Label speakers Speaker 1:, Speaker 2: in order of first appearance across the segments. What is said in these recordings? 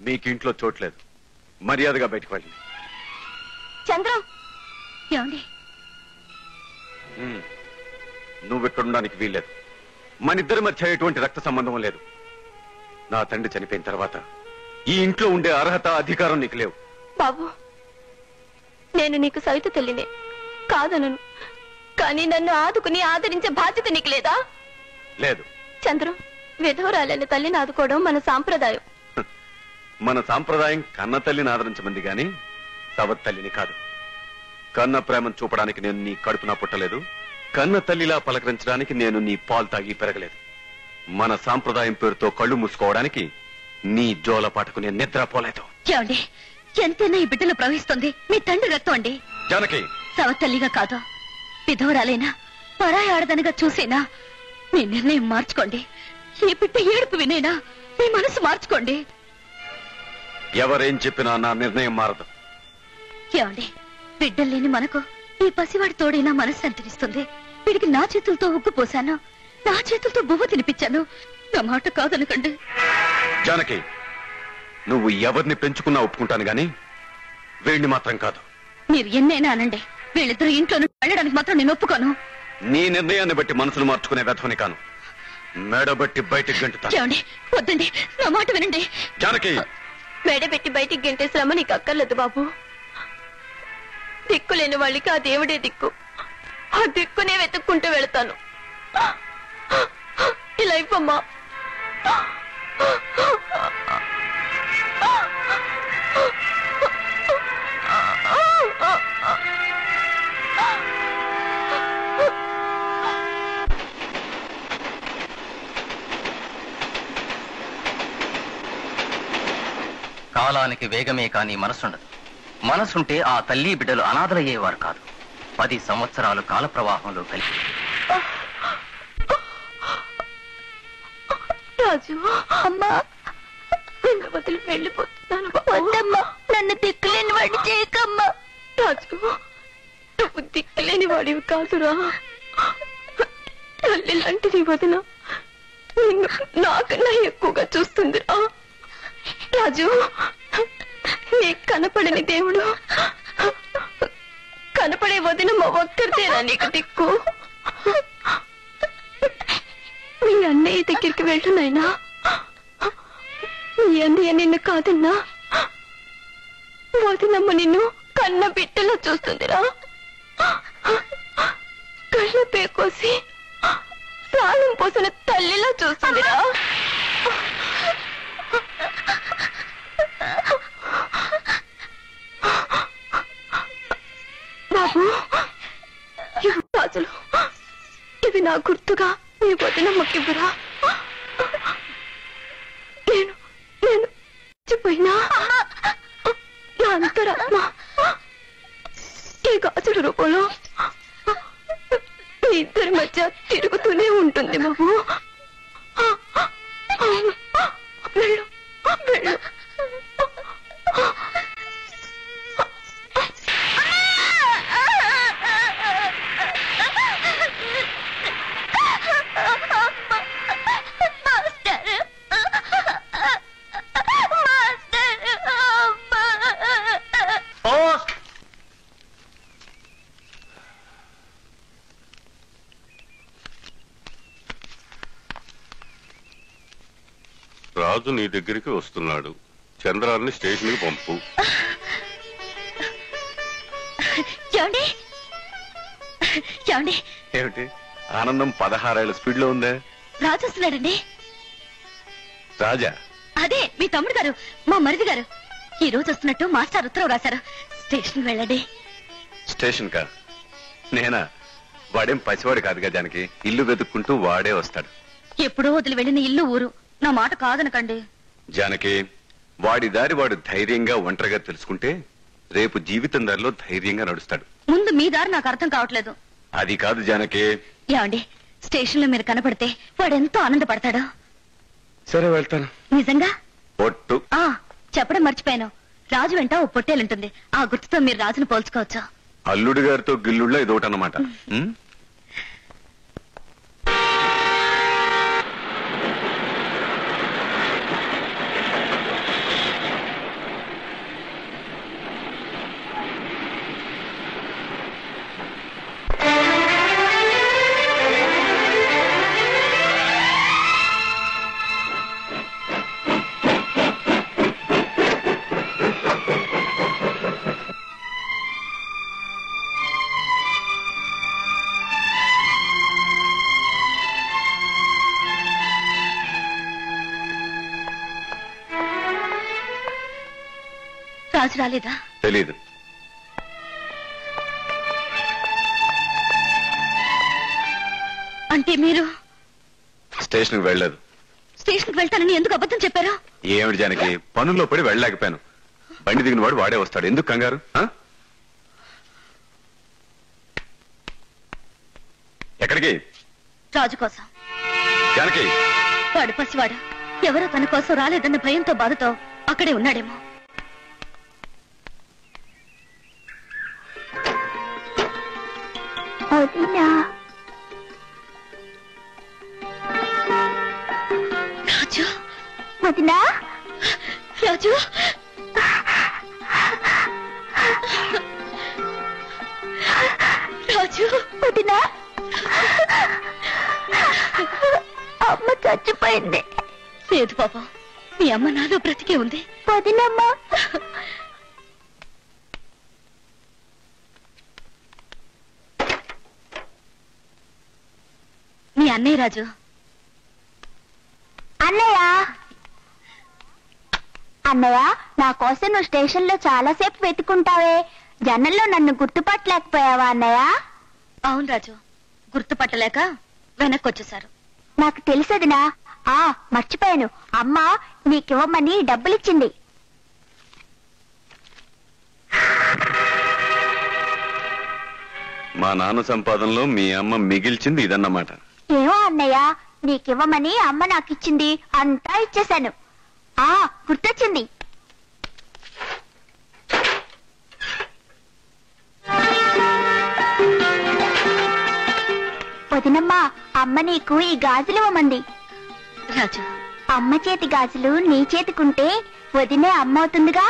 Speaker 1: మీకు ఇంట్లో చోట్లేదు. మర్యాదగా బయటకు వెళ్ళండి.
Speaker 2: చంద్రం, ఏమండి?
Speaker 1: నువ్వెక్కడుండడానికి వీల్లేదు. మన ఇద్దరి మధ్య ఎటువంటి రక్త సంబంధం లేదు. నా తండ్రి చనిపోయిన తర్వాత ఈ ఇంట్లో ఉండే అర్హత, అధికారం నీకు లేవు.
Speaker 2: బాబు, నేను నీకు సవిత తల్లినే కాదనను, కానీ నన్ను ఆదుకుని ఆదరించే బాధ్యత నీకు లేదా?
Speaker 1: లేదు.
Speaker 2: చంద్రం, విధవరాలైన తల్లిని ఆదుకోవడం మన సాంప్రదాయం.
Speaker 1: మన సాంప్రదాయం కన్న తల్లిని ఆదరించమంది గాని సవత్ తల్లిని కాదు. కన్న ప్రేమను చూపడానికి నేను నీ కడుపున పుట్టలేదు. కన్న తల్లిలా పలకరించడానికి నేను నీ పాలు తాగి పెరగలేదు. మన సాంప్రదాయం పేరుతో కళ్ళు మూసుకోవడానికి నీ జోలపాటకు నేను నిద్రపోలేదు.
Speaker 2: ఏమండి, ఎంతైనా ఈ బిడ్డలో ప్రవహిస్తుంది మీ తండ్రి రక్తం అండి.
Speaker 1: జానకి,
Speaker 2: సవతల్లిగా కాదు, విధవరాలైనా పరాయి ఆడదనగా చూసేనా మీ నిర్ణయం మార్చుకోండి. ఈ బిడ్డ ఏడుపు వినేనా మీ మనసు మార్చుకోండి.
Speaker 1: ఎవరేం చెప్పినా నా నిర్ణయం మారదు.
Speaker 2: ఏమండి, బిడ్డలు లేని మనకు ఈ పసివాడి తోడైనా మనసు అంతరిస్తుంది. వీడికి నా చేతులతో ఉగ్గు పోసాను, నా చేతులతో బువ్వ తినిపించాను. నా మాట కాదనకండి.
Speaker 1: జానకి, నువ్వు ఎవరిని పెంచుకున్నా ఒప్పుకుంటాను గాని వీడిని మాత్రం కాదు.
Speaker 2: మీరు ఎన్నైనా అనండి, వీళ్ళిద్దరూ ఇంట్లో వెళ్ళడానికి మాత్రం నేను ఒప్పుకోను.
Speaker 1: నీ నిర్ణయాన్ని బట్టి మనసును మార్చుకునే వ్యధవని కాను. మేడబట్టి బయటికి గంటుతాను.
Speaker 2: ఏమండి, వద్దండి, నా మాట వినండి.
Speaker 1: జానకి,
Speaker 2: మేడబెట్టి బయటికి గంటే శ్రమ నీకు అక్కర్లేదు బాబు. దిక్కులేని వాళ్ళకి ఆ దేవుడే దిక్కు. ఆ దిక్కునే వెతుక్కుంటూ వెళతాను. ఇలా ఇవ్వమ్మా.
Speaker 3: కాలానికి వేగమే కాని మనసుండదు. మనసుంటే ఆ తల్లి బిడ్డలు అనాథలయ్యేవారు కాదు. 10 సంవత్సరాలు కాల ప్రవాహంలో కలిసి.
Speaker 2: రాజు, అమ్మా, నిన్ను వదిలి వెళ్ళిపోతున్నాను. వద్దమ్మా, నన్ను దిక్కులేని వాడి చేయకమ్మా. రాజు, నువ్వు దిక్కులేని వాడివి కాదురా. తల్లి లాంటి నీ వదిన నిన్ను నాకన్నా ఎక్కువగా చూస్తుందిరా. రాజు, నీ కనపడని దేవుడు, కనపడే వదిన మా ఒక్కరిదేనా నీకు దిక్కు? మీ అన్నయ్య దగ్గరికి వెళ్ళునైనా. మీ అన్నయ్య నిన్ను కాదన్నా, వదినమ్మ నిన్ను కన్న బిడ్డలో చూస్తుందిరా. కళ్ళ పేకోసి ప్రాణం పోసిన తల్లిలా చూస్తుందిరా. బాబు, ఇవి గాజులు. ఇవి నా గుర్తుగా నీ వదినమ్మకివ్వరా. నేను నేను చచ్చిపోయినా నా అంతరాత్మ ఈ గాజుల రూపంలో మీ ఇద్దరి మధ్య తిరుగుతూనే ఉంటుంది బాబు. వెళ్ళు, వెళ్ళు.
Speaker 4: రాజు నీ దగ్గరికి వస్తున్నాడు. చంద్రాన్ని స్టేషన్ కి పంపు.
Speaker 1: ఏమిటి ఆనందం 16 ఏళ్ల స్పీడ్ లో ఉందే?
Speaker 2: రాజు వస్తున్నాడండి.
Speaker 1: రాజా?
Speaker 2: అదే మీ తమ్ముడు గారు, మా మరిది గారు. ఈ రోజు వస్తున్నట్టు మాస్టర్ ఉత్తరం రాశారు. స్టేషన్ వెళ్ళండి.
Speaker 1: స్టేషన్ కా? నేనా? వాడేం పసివాడు కాదుగా జానకి. ఇల్లు వెతుక్కుంటూ వాడే వస్తాడు.
Speaker 2: ఎప్పుడో వదిలి వెళ్ళిన ఇల్లు ఊరు. నా మాట కాదనకండి.
Speaker 1: జానకి, వాడి దారి వాడు ధైర్యంగా ఒంటరిగా తెలుసుకుంటే రేపు జీవితం దారిలో ధైర్యంగా నడుస్తాడు.
Speaker 2: ముందు మీ దారి నాకు అర్థం కావట్లేదు.
Speaker 1: అది కాదు జానకి.
Speaker 2: ఏమండి, స్టేషన్ లో మీరు కనపడితే వాడెంతో ఆనందపడతాడు.
Speaker 1: సరే, వెళ్తాను.
Speaker 2: నిజంగా?
Speaker 1: పొట్టు
Speaker 2: చెప్పడం మర్చిపోయాను. రాజు వెంట ఓ పొట్టేలుంటుంది. ఆ గుర్తుతో మీరు రాజును పోల్చుకోవచ్చు.
Speaker 1: అల్లుడి గారితో గిల్లుళ్ళ ఇదొకటన్నమాట.
Speaker 2: రాజు రాలేదా?
Speaker 1: తెలీదు.
Speaker 2: అంటే మీరు
Speaker 1: స్టేషన్కి వెళ్ళలేదు.
Speaker 2: స్టేషన్కి వెళ్తానని ఎందుకు అబద్ధం చెప్పారు?
Speaker 1: ఏమిటి జానకి, పనుల్లో పడి వెళ్ళలేకపోయాను. బండి దిగిన వాడు వాడే వస్తాడు, ఎందుకు కంగారు? ఎక్కడికి?
Speaker 2: రాజు కోసం.
Speaker 1: జానకి,
Speaker 2: వాడు పసివాడు, ఎవరో తన కోసం రాలేదన్న భయంతో బాధతో అక్కడే ఉన్నాడేమో. రాజు, వదినా, రాజు, రాజు, వదినా, అమ్మ చచ్చిపోయింది. లేదు పాపం, మీ అమ్మ నాలో బ్రతికే ఉంది. వదినమ్మ. మీ అన్నయ్య రాజు.
Speaker 5: అన్నయ్య, అన్నయ్య, నా కోసం నువ్వు స్టేషన్ లో చాలా సేపు వెతుకుంటావే, జనంలో నన్ను గుర్తుపట్టలేకపోయావా అన్నయ్య?
Speaker 2: అవును రాజు, గుర్తుపట్టలేక వెనక్కి వచ్చేశారు.
Speaker 5: నాకు తెలుసదినా. మర్చిపోయాను, అమ్మ నీకివ్వమని డబ్బులిచ్చింది.
Speaker 1: మా నాన్న సంపాదనలో మీ అమ్మ మిగిల్చింది ఇదన్నమాట.
Speaker 5: ఏమో అన్నయ్య, నీకివ్వమని అమ్మ నాకిచ్చింది, అంతా ఇచ్చేశాను. గుర్తొచ్చింది. వదినమ్మా, అమ్మ నీకు ఈ గాజులు ఇవ్వమంది.
Speaker 2: రాజు,
Speaker 5: అమ్మ చేతి గాజులు నీ చేతికుంటే వదినే అమ్మ అవుతుందిగా.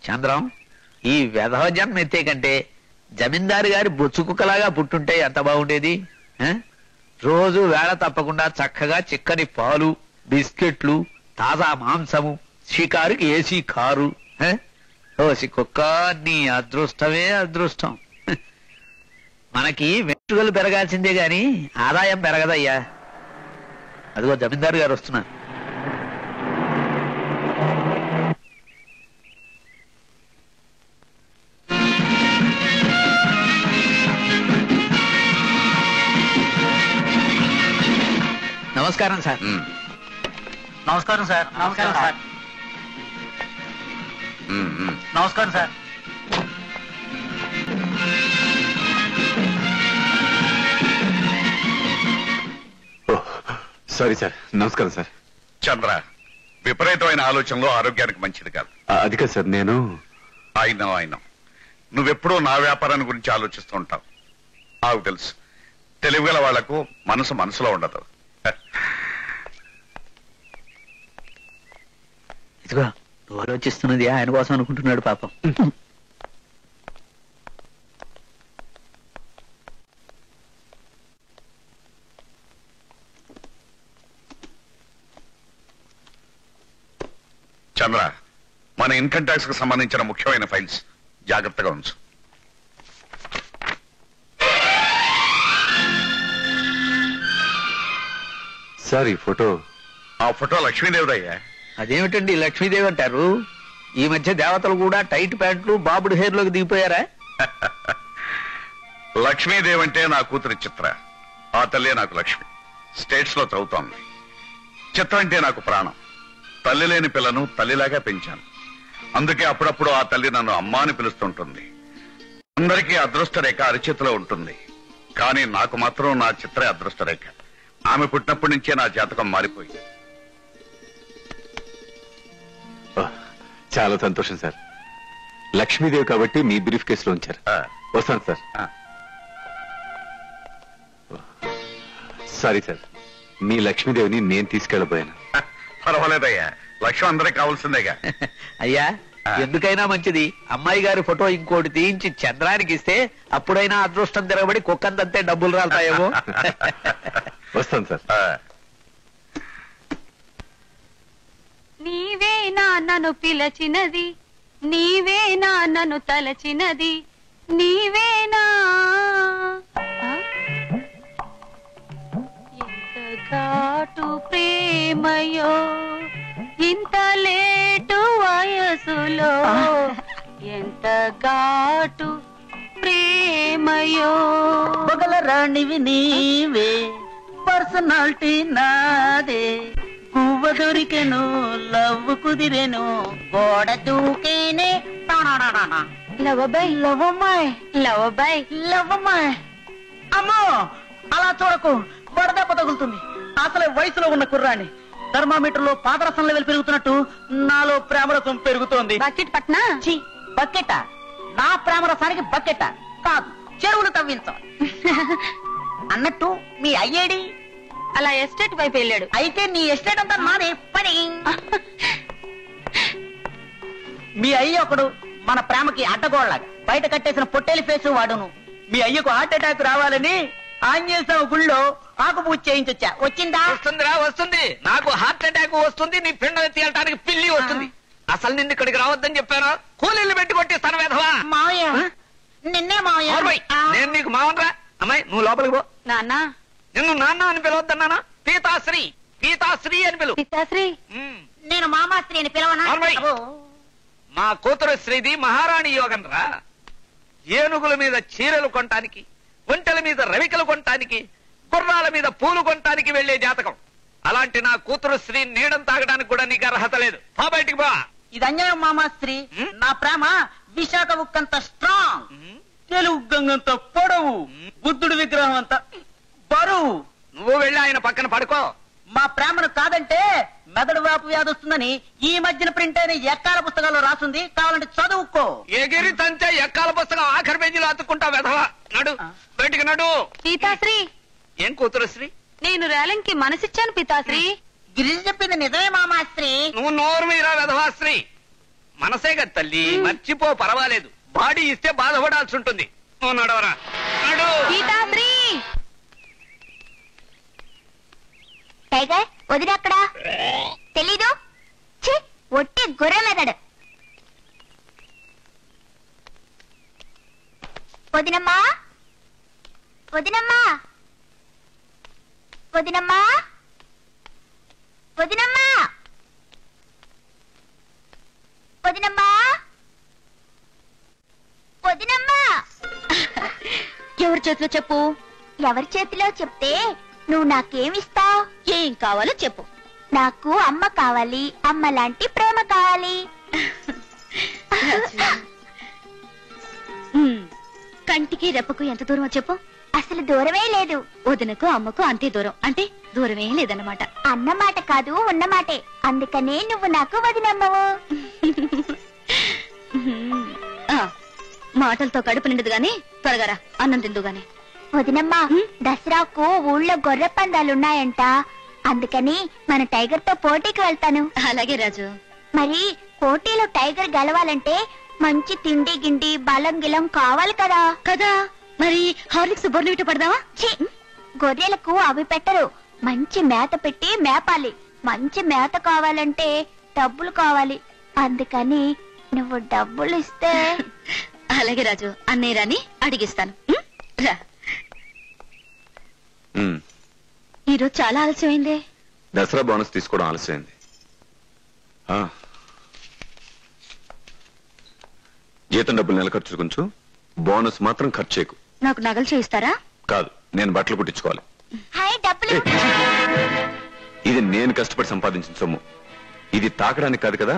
Speaker 6: చంద్రం, ఈ వెధవ జన్మ ఎత్తే కంటే జమీందారు గారి బొచ్చు కుక్కలాగా పుట్టుంటే ఎంత బాగుండేది. రోజు వేళ తప్పకుండా చక్కగా చిక్కని పాలు, బిస్కెట్లు, తాజా మాంసము, షికారుకి ఏసీ కారు. ఓసి కుక్క, నీ అదృష్టమే అదృష్టం. మనకి వెంట్రుకలు పెరగాల్సిందే గాని ఆదాయం పెరగదయ్యా. అదిగో జమీందారు గారు వస్తున్నారు. నమస్కారం సార్.
Speaker 3: నమస్కారం సార్. నమస్కారం సార్. నమస్కారం సార్.
Speaker 1: Sorry sir. నమస్కారం సార్.
Speaker 7: చంద్ర, విపరీతమైన ఆలోచనలో ఆరోగ్యానికి మంచిది కాదు.
Speaker 1: అది కాదు సార్, నేను
Speaker 7: అయినా నువ్వెప్పుడూ నా వ్యాపారాన్ని గురించి ఆలోచిస్తూ ఉంటావు. నాకు తెలుసు, తెలివిగల వాళ్లకు మనసులో ఉండదు.
Speaker 6: ఇదిగో నువ్వు ఆలోచిస్తున్నది ఆయన కోసం అనుకుంటున్నాడు పాపం.
Speaker 7: చంద్ర, మన ఇన్కమ్ ట్యాక్స్ కు సంబంధించిన ముఖ్యమైన ఫైల్స్ జాగ్రత్తగా ఉంచు.
Speaker 1: సార్ ఈ ఫోటో
Speaker 7: ఆ ఫోటో లక్ష్మీదేవిదయ్యా.
Speaker 6: అదేమిటండి లక్ష్మీదేవి అంటారు? ఈ మధ్య దేవతలు కూడా టైట్ ప్యాంట్లు బాబుడు హెయిర్ లోకి దిగిపోయారా?
Speaker 7: లక్ష్మీదేవి అంటే నా కూతురి చిత్ర, ఆ తల్లే నాకు లక్ష్మి. స్టేట్స్ లో చదువుతోంది. చిత్ర అంటే నాకు ప్రాణం. తల్లి లేని పిల్లను తల్లిలాగా పెంచాను. అందుకే అప్పుడప్పుడు ఆ తల్లి నన్ను అమ్మా అని పిలుస్తుంటుంది. అందరికీ అదృష్ట రేఖ అరిచేతిలో ఉంటుంది, కానీ నాకు మాత్రం నా చిత్రే అదృష్ట రేఖ. ఆమె పుట్టినప్పటి నుంచే నా జాతకం మారిపోయింది.
Speaker 1: చాలా సంతోషం సార్. లక్ష్మీదేవి కాబట్టి మీ బ్రీఫ్ కేసులో ఉంచారు. వస్తాను సార్. సారీ సార్, మీ లక్ష్మీదేవిని నేను తీసుకెళ్ళబోయాను.
Speaker 7: పర్వాలేదయ్యా, లక్ష్యం అందరికి కావాల్సిందేగా.
Speaker 6: అయ్యా, ఎందుకైనా మంచిది అమ్మాయి గారి ఫోటో ఇంకోటి తీయించి చంద్రానికి ఇస్తే అప్పుడైనా అదృష్టం తిరగబడి కుక్కంతంతే డబ్బులు రాలుతాయేమో.
Speaker 1: వస్తాను సార్.
Speaker 2: నీవేనా నన్ను పిలచినది, నీవేనా నన్ను తలచినది, నీవేనా ఎంత ఘాటు ప్రేమయో, ఇంత లేటు వయసులో, ఎంత ఘాటు ప్రేమయో.
Speaker 8: బగల రాణివి నీవే, పర్సనాలిటీ నాదే, గువ్వ దొరికెను లవ్ కుదిరెను, గోడ దూకేనే.
Speaker 2: లవబాయ్
Speaker 8: లవమ్మాయ్
Speaker 2: లవబాయ్
Speaker 8: లవమ్మాయ్. అమ్మో, అలా చూడకు, వడదెబ్బ తగులుతుంది. అసలే వయసులో ఉన్న కుర్రాన్ని థర్మామీటర్ లో పాదరసం లెవెల్ పెరుగుతున్నట్టు నాలో ప్రేమరసం పెరుగుతోంది.
Speaker 2: బకెట్ పట్నా?
Speaker 8: ఛీ, బకెట? నా ప్రేమరసానికి బకెట కాదు, చెరువులు తవ్వించాం. అన్నట్టు మీ అయ్యేడి?
Speaker 2: అలా ఎస్టేట్ వైపు వెళ్ళాడు.
Speaker 8: అయితే నీ ఎస్టేట్ అంతా నాదే పని. మీ అయ్య ఒకడు మన ప్రేమకి అడ్డగోళ్ళగా బయట కట్టేసిన పొట్టేలి ఫేసు వాడును. మీ అయ్యకు హార్ట్ అటాక్ రావాలని ఆంజనేయ స్వామి గుళ్ళో ఆకుపూజ చేయించొచ్చా. వచ్చిందా?
Speaker 6: వస్తుందిరా, వస్తుంది. నాకు హార్ట్ అటాక్ వస్తుంది, నీ పిండం తీయటానికి పిల్లి వస్తుంది. అసలు నిన్ను ఇక్కడికి రావద్దని చెప్పాను. కూలీలు పెట్టి కొట్టిస్తాను వేధవా.
Speaker 8: మావయ్య, నిన్నే మావయ్య.
Speaker 6: నేను నీకు మావనరా? అమ్మాయి నువ్వు లోపలికి పో.
Speaker 2: నాన్న,
Speaker 6: నిన్ను నాన్న అని పిలవద్దన్నానా? పీతాశ్రీ, పీతాశ్రీ అని పిలువు.
Speaker 2: పితాశ్రీ.
Speaker 8: నేను మామాశ్రీ అని పిలవనా?
Speaker 6: మా కూతురు శ్రీది మహారాణి యోగం రా. ఏనుగుల మీద చీరలు కొనటానికి, ఒంటెల మీద రవికలు కొనటానికి, గుర్రాల మీద పూలు కొనటానికి వెళ్లే జాతకం. అలాంటి నా కూతురు శ్రీ నీడం తాగడానికి కూడా నీకు అర్హత లేదు. పో బయటికి పో.
Speaker 8: ఇది అన్యాయం మామాశ్రీ. నా ప్రేమ విశాఖ ఉక్కంత స్ట్రాంగ్, తెలుగు గంగంత పొడవు, బుద్ధుడి విగ్రహం అంత బరువు.
Speaker 6: నువ్వు వెళ్ళి ఆయన పక్కన పడుకో.
Speaker 8: మా ప్రేమను కాదంటే మెదడు వాపు వ్యాధి వస్తుందని ఈ మధ్యన ప్రింట్ అయిన ఎక్కాల పుస్తకాల్లో రాసింది. కావాలంటే చదువుకో.
Speaker 6: ఎగిరి తంతే ఎక్కాల పుస్తకం ఆఖరి పేజీలో అతుక్కుంటా వెధవా. నడు బయటికి నడు.
Speaker 2: పితాశ్రీ.
Speaker 6: ఏం కూతురు శ్రీ?
Speaker 2: నేను రేలంకి మనసిచ్చాను పితాశ్రీ.
Speaker 8: గిరిజ చెప్పింది నిజమే మామాశ్రీ.
Speaker 6: నువ్వు నోరు మీరా వెధవాశ్రీ. మనసే కదా తల్లి, మర్చిపో, పర్వాలేదు. బాడీ ఇస్తే బాధపడాల్సి ఉంటుంది. నువ్వు నడవరా, నడు.
Speaker 2: పితాశ్రీ.
Speaker 5: టైగర్ వదినక్కడా? తెలీదు? ఛీ, ఒట్టి గొర్రె మెదడు. వదినమ్మా, వదినమ్మా, వదినమ్మా, వదినమ్మా, వదినమ్మా, వదినమ్మా.
Speaker 2: ఎవరి చేతిలో చెప్పు.
Speaker 5: ఎవరి చేతిలో చెప్తే నువ్వు నాకేమిస్తావు?
Speaker 2: ఏం కావాలో చెప్పు.
Speaker 5: నాకు అమ్మ కావాలి, అమ్మ లాంటి ప్రేమ కావాలి.
Speaker 2: కంటికి రెప్పకు ఎంత దూరమో చెప్పు.
Speaker 5: అసలు దూరమే లేదు.
Speaker 2: వదినకు అమ్మకు అంతే దూరం, అంటే దూరమే లేదన్నమాట.
Speaker 5: అన్నమాట కాదు, ఉన్నమాటే. అందుకనే నువ్వు నాకు వదినమ్మవు.
Speaker 2: మాటలతో కడుపు నిండదు గాని త్వరగా రా, అన్నం తిందు గాని.
Speaker 5: వదినమ్మా, దసరాకు ఊళ్ళో గొర్రె పందాలున్నాయంట. అందుకని మన టైగర్ తో పోటీకి వెళ్తాను.
Speaker 2: అలాగే రాజు.
Speaker 5: మరి పోటీలో టైగర్ గెలవాలంటే మంచి తిండి గిండి బలం గిలం కావాలి కదా.
Speaker 2: కదా, మరి హార్లిక్స్ బొర్నవిట పడదావా?
Speaker 5: గొర్రెలకు అవి పెట్టరు. మంచి మేత పెట్టి మేపాలి. మంచి మేత కావాలంటే డబ్బులు కావాలి. అందుకని నువ్వు డబ్బులు ఇస్తే.
Speaker 2: అలాగే రాజు, అన్నయ్య రాని అడిగిస్తాను. రా. ఈరోజు చాలా ఆలస్యమైందే.
Speaker 1: దసరా బోనస్ తీసుకోవడం ఆలస్యమైంది. జీతం డబ్బులు నెల ఖర్చు కొంచెం, బోనస్ మాత్రం ఖర్చు చేయకు.
Speaker 2: నాకు నగలు చేయిస్తారా?
Speaker 1: కాదు, నేను బట్టలు కుట్టించుకోవాలి.
Speaker 5: హాయ్ డబ్బులు.
Speaker 1: ఇది నేను కష్టపడి సంపాదించిన సొమ్ము. ఇది తాకడానికి కాదు కదా,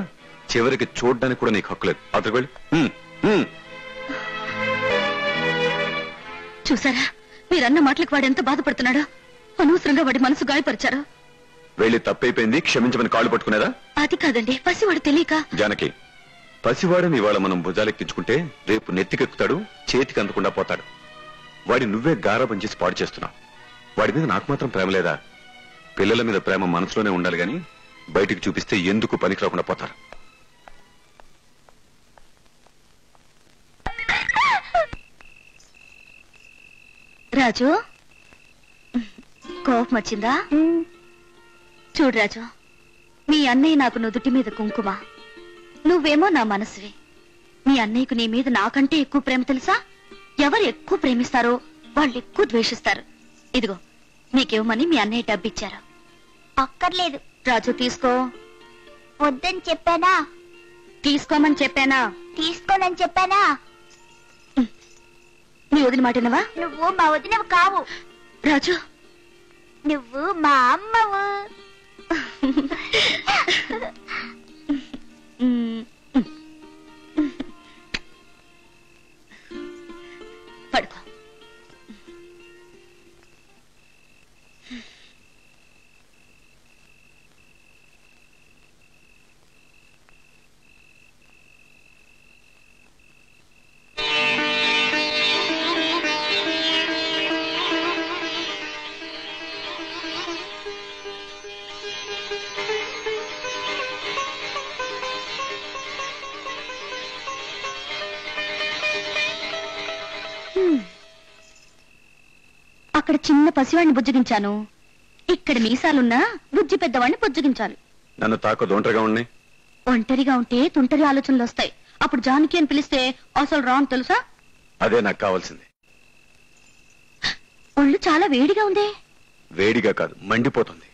Speaker 1: చివరికి చూడడానికి కూడా నీకు హక్కు లేదు. అతను వెళ్ళి.
Speaker 2: చూసారా మీరన్న మాటలకు వాడు ఎంత బాధపడుతున్నాడో. అనవసరంగా వాడి మనసు గాయపరిచారు.
Speaker 1: వెళ్ళి తప్పైపోయింది, క్షమించమని కాళ్ళు పట్టుకునేదా?
Speaker 2: అది కాదండి, పసివాడు తెలియక.
Speaker 1: జానకి, పసివాడని ఇవాళ మనం భుజాలెక్కించుకుంటే రేపు నెత్తికెక్కుతాడు, చేతికి అందకుండా పోతాడు. వాడి నువ్వే గారాబం చేసి పాడు చేస్తున్నావు. వాడి మీద నాకు మాత్రం ప్రేమ లేదా? పిల్లల మీద ప్రేమ మనసులోనే ఉండాలి గాని బయటికి చూపిస్తే ఎందుకు పనికి రాకుండా పోతారు.
Speaker 2: రాజు, కోపం వచ్చిందా? చూడు రాజు, మీ అన్నయ్య నాకు నుదుటి మీద కుంకుమ, నువ్వేమో నా మనసువి. మీ అన్నయ్యకు నీ మీద నాకంటే ఎక్కువ ప్రేమ తెలుసా? ఎవరు ఎక్కువ ప్రేమిస్తారో వాళ్ళు ఎక్కువ ద్వేషిస్తారు. ఇదిగో నీకేమని మీ అన్నయ్య డబ్బిచ్చారు.
Speaker 5: అక్కర్లేదు.
Speaker 2: రాజు తీసుకో.
Speaker 5: వద్దని చెప్పానా?
Speaker 2: తీసుకోమని చెప్పానా?
Speaker 5: తీసుకోనని చెప్పానా?
Speaker 2: నీ వదిన మాటనవా?
Speaker 5: నువ్వు మా వదినవు కావు
Speaker 2: రాజు,
Speaker 5: నువ్వు మా అమ్మవు.
Speaker 2: పడుకో. అక్కడ చిన్న పసివాడిని బుజ్జగించాను, ఇక్కడ మీసాలున్నా బుజ్జి పెద్దవాడిని బుజ్జగించాలి.
Speaker 1: నన్ను తాకొద్దు, ఒంటరిగా ఉన్నాయి.
Speaker 2: ఒంటరిగా ఉంటే తుంటరి ఆలోచనలు వస్తాయి. అప్పుడు జానకి అని పిలిస్తే అసలు రాను తెలుసా?
Speaker 1: అదే నాకు కావాల్సింది.
Speaker 2: ఒళ్ళు చాలా వేడిగా ఉంది.
Speaker 1: వేడిగా కాదు, మండిపోతుంది.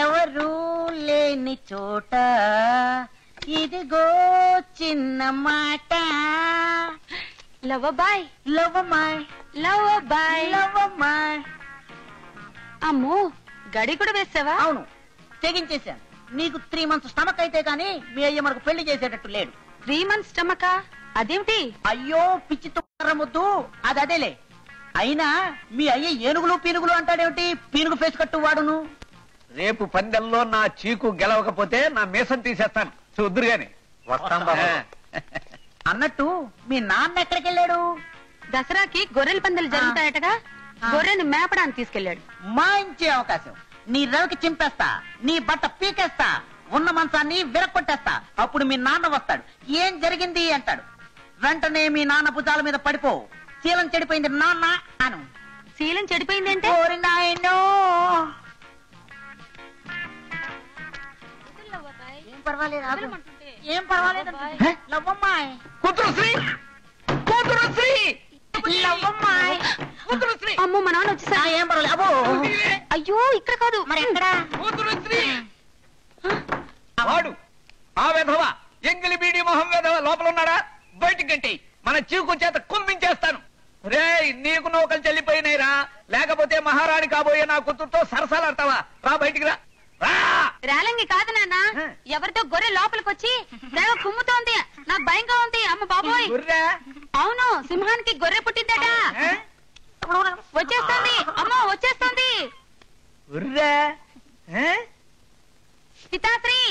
Speaker 8: ఎవరు లేని చోట ఇదిగో చిన్న మాట.
Speaker 2: Love boy
Speaker 8: love my
Speaker 2: love boy
Speaker 8: love my.
Speaker 2: అమ్మో గడి కూడా వేసావా?
Speaker 8: అవును, తెగించేశాను. నీకు 3 months స్టమక్ అయితే గాని మీ అయ్య మనకు పెళ్లి చేసేటట్టు లేడు.
Speaker 2: 3 months స్టమకా? అదేమిటి?
Speaker 8: అయ్యో పిచ్చి తుమ్మద్దు, అది అదేలే. అయినా మీ అయ్య ఏనుగులు పీనుగులు అంటాడేమిటి? పీనుగు ఫేస్ కట్టు వాడును.
Speaker 6: రేపు పందెంలో నా చీకు గెలవకపోతే నా మీసం తీసేస్తాను, చూద్దురు గాని.
Speaker 3: వస్తాం బాబు.
Speaker 8: అన్నట్టు మీ నాన్న ఎక్కడికి వెళ్ళాడు?
Speaker 2: దసరాకి గొర్రెల పందాలు జరుగుతాయటగా, గొర్రెని మేపడానికి తీసుకెళ్లాడు.
Speaker 8: మంచి అవకాశం. నీ రవికి చింపేస్తా, నీ బట్ట పీకేస్తా, ఉన్న మంచాన్ని విరక్కొట్టేస్తా. అప్పుడు మీ నాన్న వస్తాడు, ఏం జరిగింది అంటాడు. వెంటనే మీ నాన్న భుజాల మీద పడిపో, శీలం చెడిపోయింది నాన్న అను.
Speaker 2: శీలం చెడిపోయిందంటే?
Speaker 8: ఓరి నాయనో. ఏం పర్వాలేదు, ఆగు. ఏం పర్వాలేదు. లవ్వమ్మాయ్,
Speaker 6: కూతురు శ్రీ, కూతురు శ్రీ,
Speaker 8: లవ్వమ్మాయ్.
Speaker 6: కూతురు శ్రీ.
Speaker 2: అమ్మో మా నాన్న వచ్చేసా.
Speaker 8: ఏం పర్వాలేదు. అబ్బో,
Speaker 2: అయ్యో ఇక్కడ కాదు,
Speaker 8: మరి ఎక్కడ?
Speaker 6: కూతురు శ్రీ. వాడు ఆ వెధవ ఎంగిలి బీడి మొహం వెధవ లోపల ఉన్నాడా? బయటికి గంటి మన చీకు చేత కుమ్మించేస్తాను. రే నీకు నౌకలు చెల్లిపోయినాయిరా, లేకపోతే మహారాణి కాబోయే నా కూతురుతో సరసాలాడతావా? రా బయటికి రా.
Speaker 2: రేలంగి కాదు నాన్న, ఎవరితో గొర్రె లోపలికి వచ్చి తెగ కుమ్ముతోంది. నాకు భయంగా ఉంది. అమ్మ బాబోయ్. అవును, సింహానికి గొర్రె పుట్టిందట. వచ్చేస్తుంది, అమ్మో వచ్చేస్తుంది. పితాశ్రీ,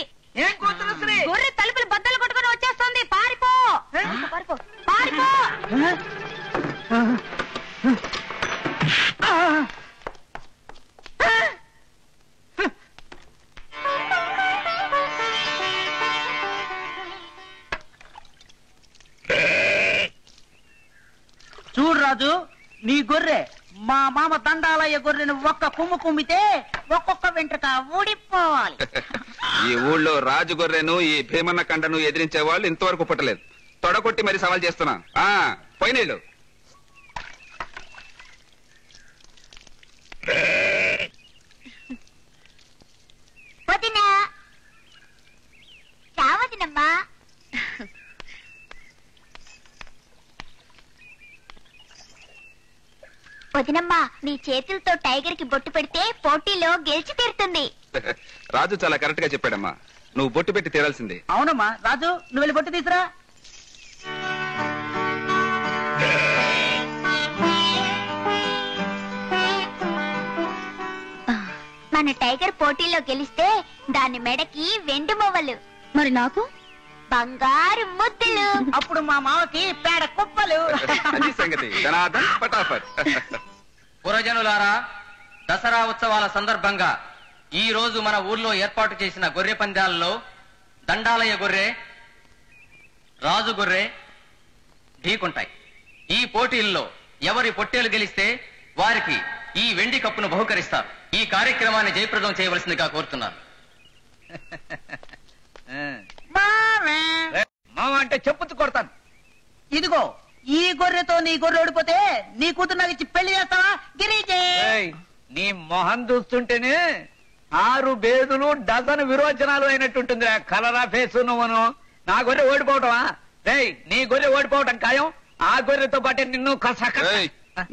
Speaker 6: ఏం కూతురు శ్రీ?
Speaker 2: గొర్రె తలుపులు బద్దలు కొట్టుకుని వచ్చేస్తుంది. పారిపో పారిపో పారిపో.
Speaker 8: చూడు రాజు, నీ గొర్రె మా మామ దండాలయ్య గొర్రెను ఒక్క కుమ్ము కుమ్మితే ఒక్కొక్క వెంట్రుక ఊడిపోవాలి.
Speaker 9: ఈ ఊళ్ళో రాజు గొర్రెను ఈ భీమన్న కండను ఎదిరించే వాళ్ళు ఇంతవరకు పుట్టలేదు. తొడగొట్టి మరి సవాల్ చేస్తున్నా. పోయినేళ్ళు
Speaker 5: వదినా రావదినమ్మా. వదినమ్మా, నీ చేతులతో టైగర్ కి బొట్టు పెడితే పోటీలో గెలిచి తీరుతుంది.
Speaker 9: రాజు చాలా కరెక్ట్ గా చెప్పాడమ్మా. నువ్వు బొట్టు పెట్టి తీరాల్సిందే.
Speaker 8: అవునమ్మా. రాజు, నువ్వు వెళ్ళి బొట్టు తీసురా.
Speaker 5: మన టైగర్ పోటీలో గెలిస్తే దాని మెడకి వెండి మొవ్వలు,
Speaker 2: మరి నాకు
Speaker 5: బంగారు ముద్దులు.
Speaker 8: అప్పుడు మా మామకి పేడ కుప్పలు.
Speaker 9: అది సంగతి. ధనాధన్ పటాఫట్.
Speaker 3: పురజనులారా, దసరా ఉత్సవాల సందర్భంగా ఈ రోజు మన ఊర్లో ఏర్పాటు చేసిన గొర్రె పందాలలో దండాలయ్య గొర్రె, రాజు గొర్రె ఢీకుంటాయి. ఈ పోటీల్లో ఎవరి పొట్టేలు గెలిస్తే వారికి ఈ వెండి కప్పును బహుకరిస్తారు. ఈ కార్యక్రమాన్ని జయప్రదం చేయవలసిందిగా కోరుతున్నాను.
Speaker 6: మామ అంటే చెప్పుతూ కొడతాను.
Speaker 8: ఇదిగో, ఈ గొర్రెతో నీ గొర్రె ఓడిపోతే నీ కూతురు నాకు ఇచ్చి పెళ్లి చేస్తావా? గిరిజే,
Speaker 6: నీ మొహం చూస్తుంటేనే 6 బేదులు డజన్ విరోచనాలు అయినట్టుంటుంది. కలరా ఫేసు నువ్వును. నా గొర్రె ఓడిపోవటమా? రేయ్, నీ గొర్రె ఓడిపోవటం ఖాయం. ఆ గొర్రెతో పాటే నిన్ను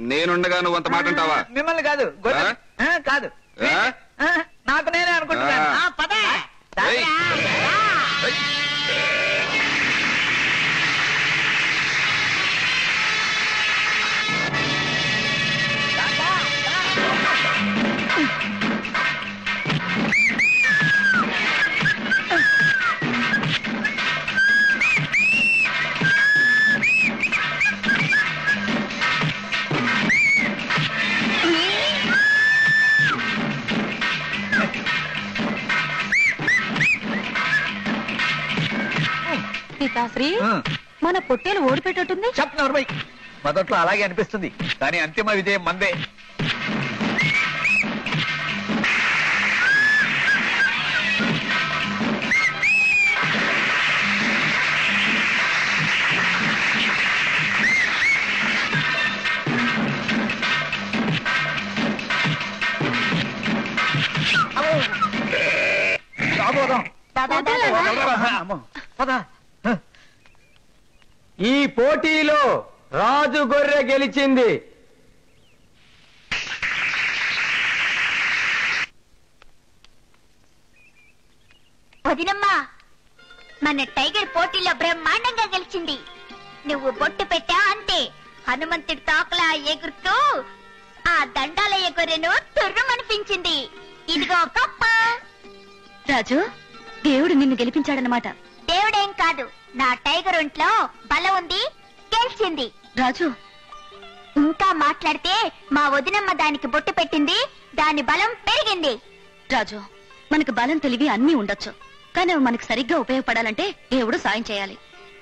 Speaker 9: నేనుండగా నువ్వు అంత మాట అంటావా?
Speaker 6: మిమ్మల్ని కాదు, గొర్రె కాదు, నాకు నేనే అనుకుంటున్నాను.
Speaker 8: పద.
Speaker 2: పితాశ్రీ, మన పొట్టేలు ఓడిపెట్టేటుంది.
Speaker 6: చెప్పినవరు బై. మొదట్లో అలాగే అనిపిస్తుంది, కానీ అంతిమ విజయం మందే.
Speaker 10: ఈ పోటీలో రాజు గొర్రె గెలిచింది.
Speaker 5: వదినమ్మా, మన టైగర్ పోటీలో బ్రహ్మాండంగా గెలిచింది. నువ్వు బొట్టు పెట్టా అంతే, హనుమంతుడి తాకలా ఎగురుతూ ఆ దండాలయ్య గొర్రెను తుర్రమనిపించింది. ఇదిగో కప్ప.
Speaker 2: రాజు, దేవుడు నిన్ను గెలిపించాడనమాట.
Speaker 5: దేవుడేం కాదు, నా టైగర్ ఒంట్లో బలం ఉంది, గెలిచింది.
Speaker 2: రాజు,
Speaker 5: ఇంకా మాట్లాడితే మా వదినమ్మ దానికి బొట్టు పెట్టింది, దాని బలం పెరిగింది.
Speaker 2: రాజు, మనకు బలం తెలివి అన్నీ ఉండొచ్చు, కానీ అవి మనకు సరిగ్గా ఉపయోగపడాలంటే దేవుడు సాయం చేయాలి.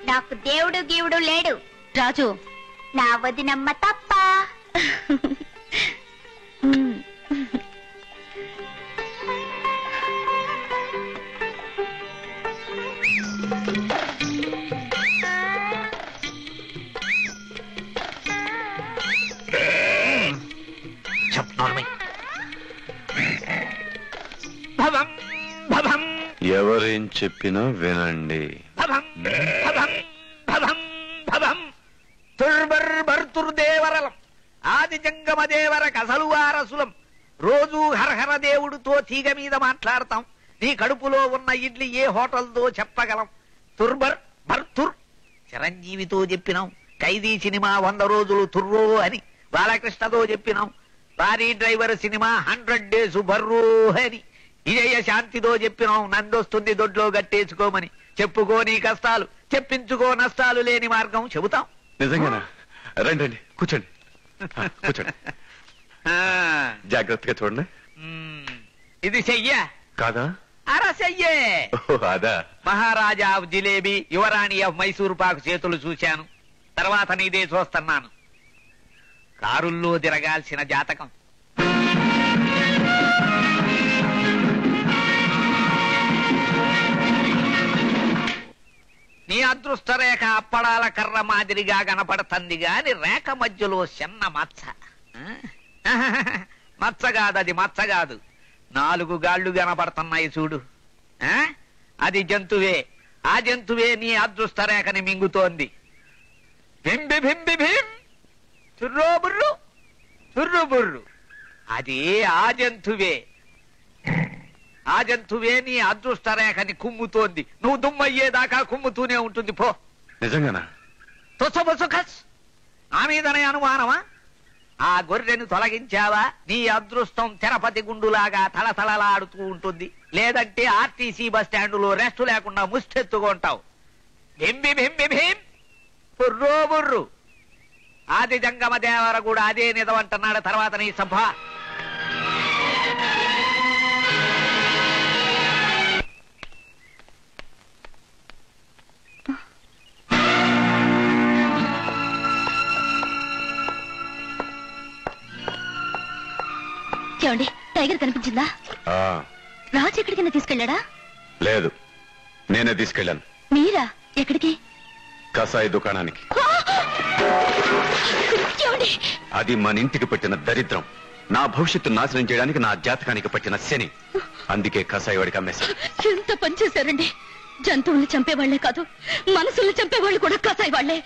Speaker 5: నాకు దేవుడు గీవుడు లేడు
Speaker 2: రాజు.
Speaker 5: నా వదినమ్మ తప్ప.
Speaker 1: ఎవరేం చెప్పినా వినండి.
Speaker 6: తుర్బర్బర్తుర్దేవరలం ఆది జంగమ దేవర కసలు వారసులం. రోజు హరహర దేవుడితో తీగ మీద మాట్లాడతాం. నీ కడుపులో ఉన్న ఇడ్లీ ఏ హోటల్తో చెప్పగలం. తుర్బర్ బర్తుర్ చిరంజీవితో చెప్పినాం. ఖైదీ సినిమా 100 రోజులు తుర్రో అని బాలకృష్ణతో చెప్పినాం. Lorry driver cinema 100 days burrow అని ఇజయ శాంతితో చెప్పినాం. నందొస్తుంది దొడ్లో గట్టేసుకోమని. చెప్పుకో నీ కష్టాలు, చెప్పించుకో నష్టాలు లేని మార్గం చెబుతాం.
Speaker 1: నిజంగానా? రండి రండి, కూర్చోండి కూర్చోండి. జాగ్రత్తగా చూడండి.
Speaker 6: ఇది చెయ్య
Speaker 1: కాదా?
Speaker 6: అరసయ్యే.
Speaker 1: అదా?
Speaker 6: మహారాజా ఆఫ్ జిలేబీ, యువరాణి ఆఫ్ మైసూరు పాకు చేతులు చూశాను. తర్వాత నీదే చూస్తున్నాను. కారుల్లో తిరగాల్సిన జాతకం. నీ అదృష్ట రేఖ అప్పడాల కర్ర మాదిరిగా కనపడుతుంది గాని రేఖ మధ్యలో చిన్న మచ్చ. మచ్చగాదది, మచ్చగాదు. 4 గాళ్లు కనపడుతున్నాయి చూడు. అది జంతువే. ఆ జంతువే నీ అదృష్ట రేఖని మింగుతోంది. బింబి బింబి భీం, చుర్రో బుర్రు, చుర్రు బుర్రు. అది ఆ జంతువే. ఆ జంతువే నీ అదృష్ట రేఖని కుమ్ముతోంది. నువ్వు దుమ్మయ్యేదాకా కుమ్ముతూనే ఉంటుంది. పో.
Speaker 1: నిజంగానా?
Speaker 6: తుసబుసుఖస్. ఆ మీదనే అనుమానమా? ఆ గొర్రెను తొలగించావా నీ అదృష్టం తిరుపతి గుండులాగా తలతలలాడుతూ ఉంటుంది. లేదంటే ఆర్టీసీ బస్ స్టాండులో రెస్టు లేకుండా ముష్టెత్తుకుంటావు. బింబి బింబి భీం, బుర్రో బుర్రు. ఆది జంగమ దేవర కూడా అదే నిజమంటున్నాడు. తర్వాత నీ సభ.
Speaker 2: ఏమండి, టైగర్ కనిపించిందా? రాజు ఎక్కడికైనా తీసుకెళ్లాడా?
Speaker 1: లేదు, నేనే తీసుకెళ్ళాను.
Speaker 2: మీరా? ఎక్కడికి?
Speaker 1: కసాయి దుకాణానికి. అది మన ఇంటికి పట్టిన దరిద్రం. నా భవిష్యత్తు నాశనం చేయడానికి నా జాతకానికి పట్టిన శని. అందుకే కసాయి వాడికి అమ్మేశాను.
Speaker 2: ఎంత పని చేశారండి. జంతువుల్ని చంపేవాళ్లే కాదు, మనసుల్ని చంపేవాళ్ళు కూడా కసాయి వాళ్లే.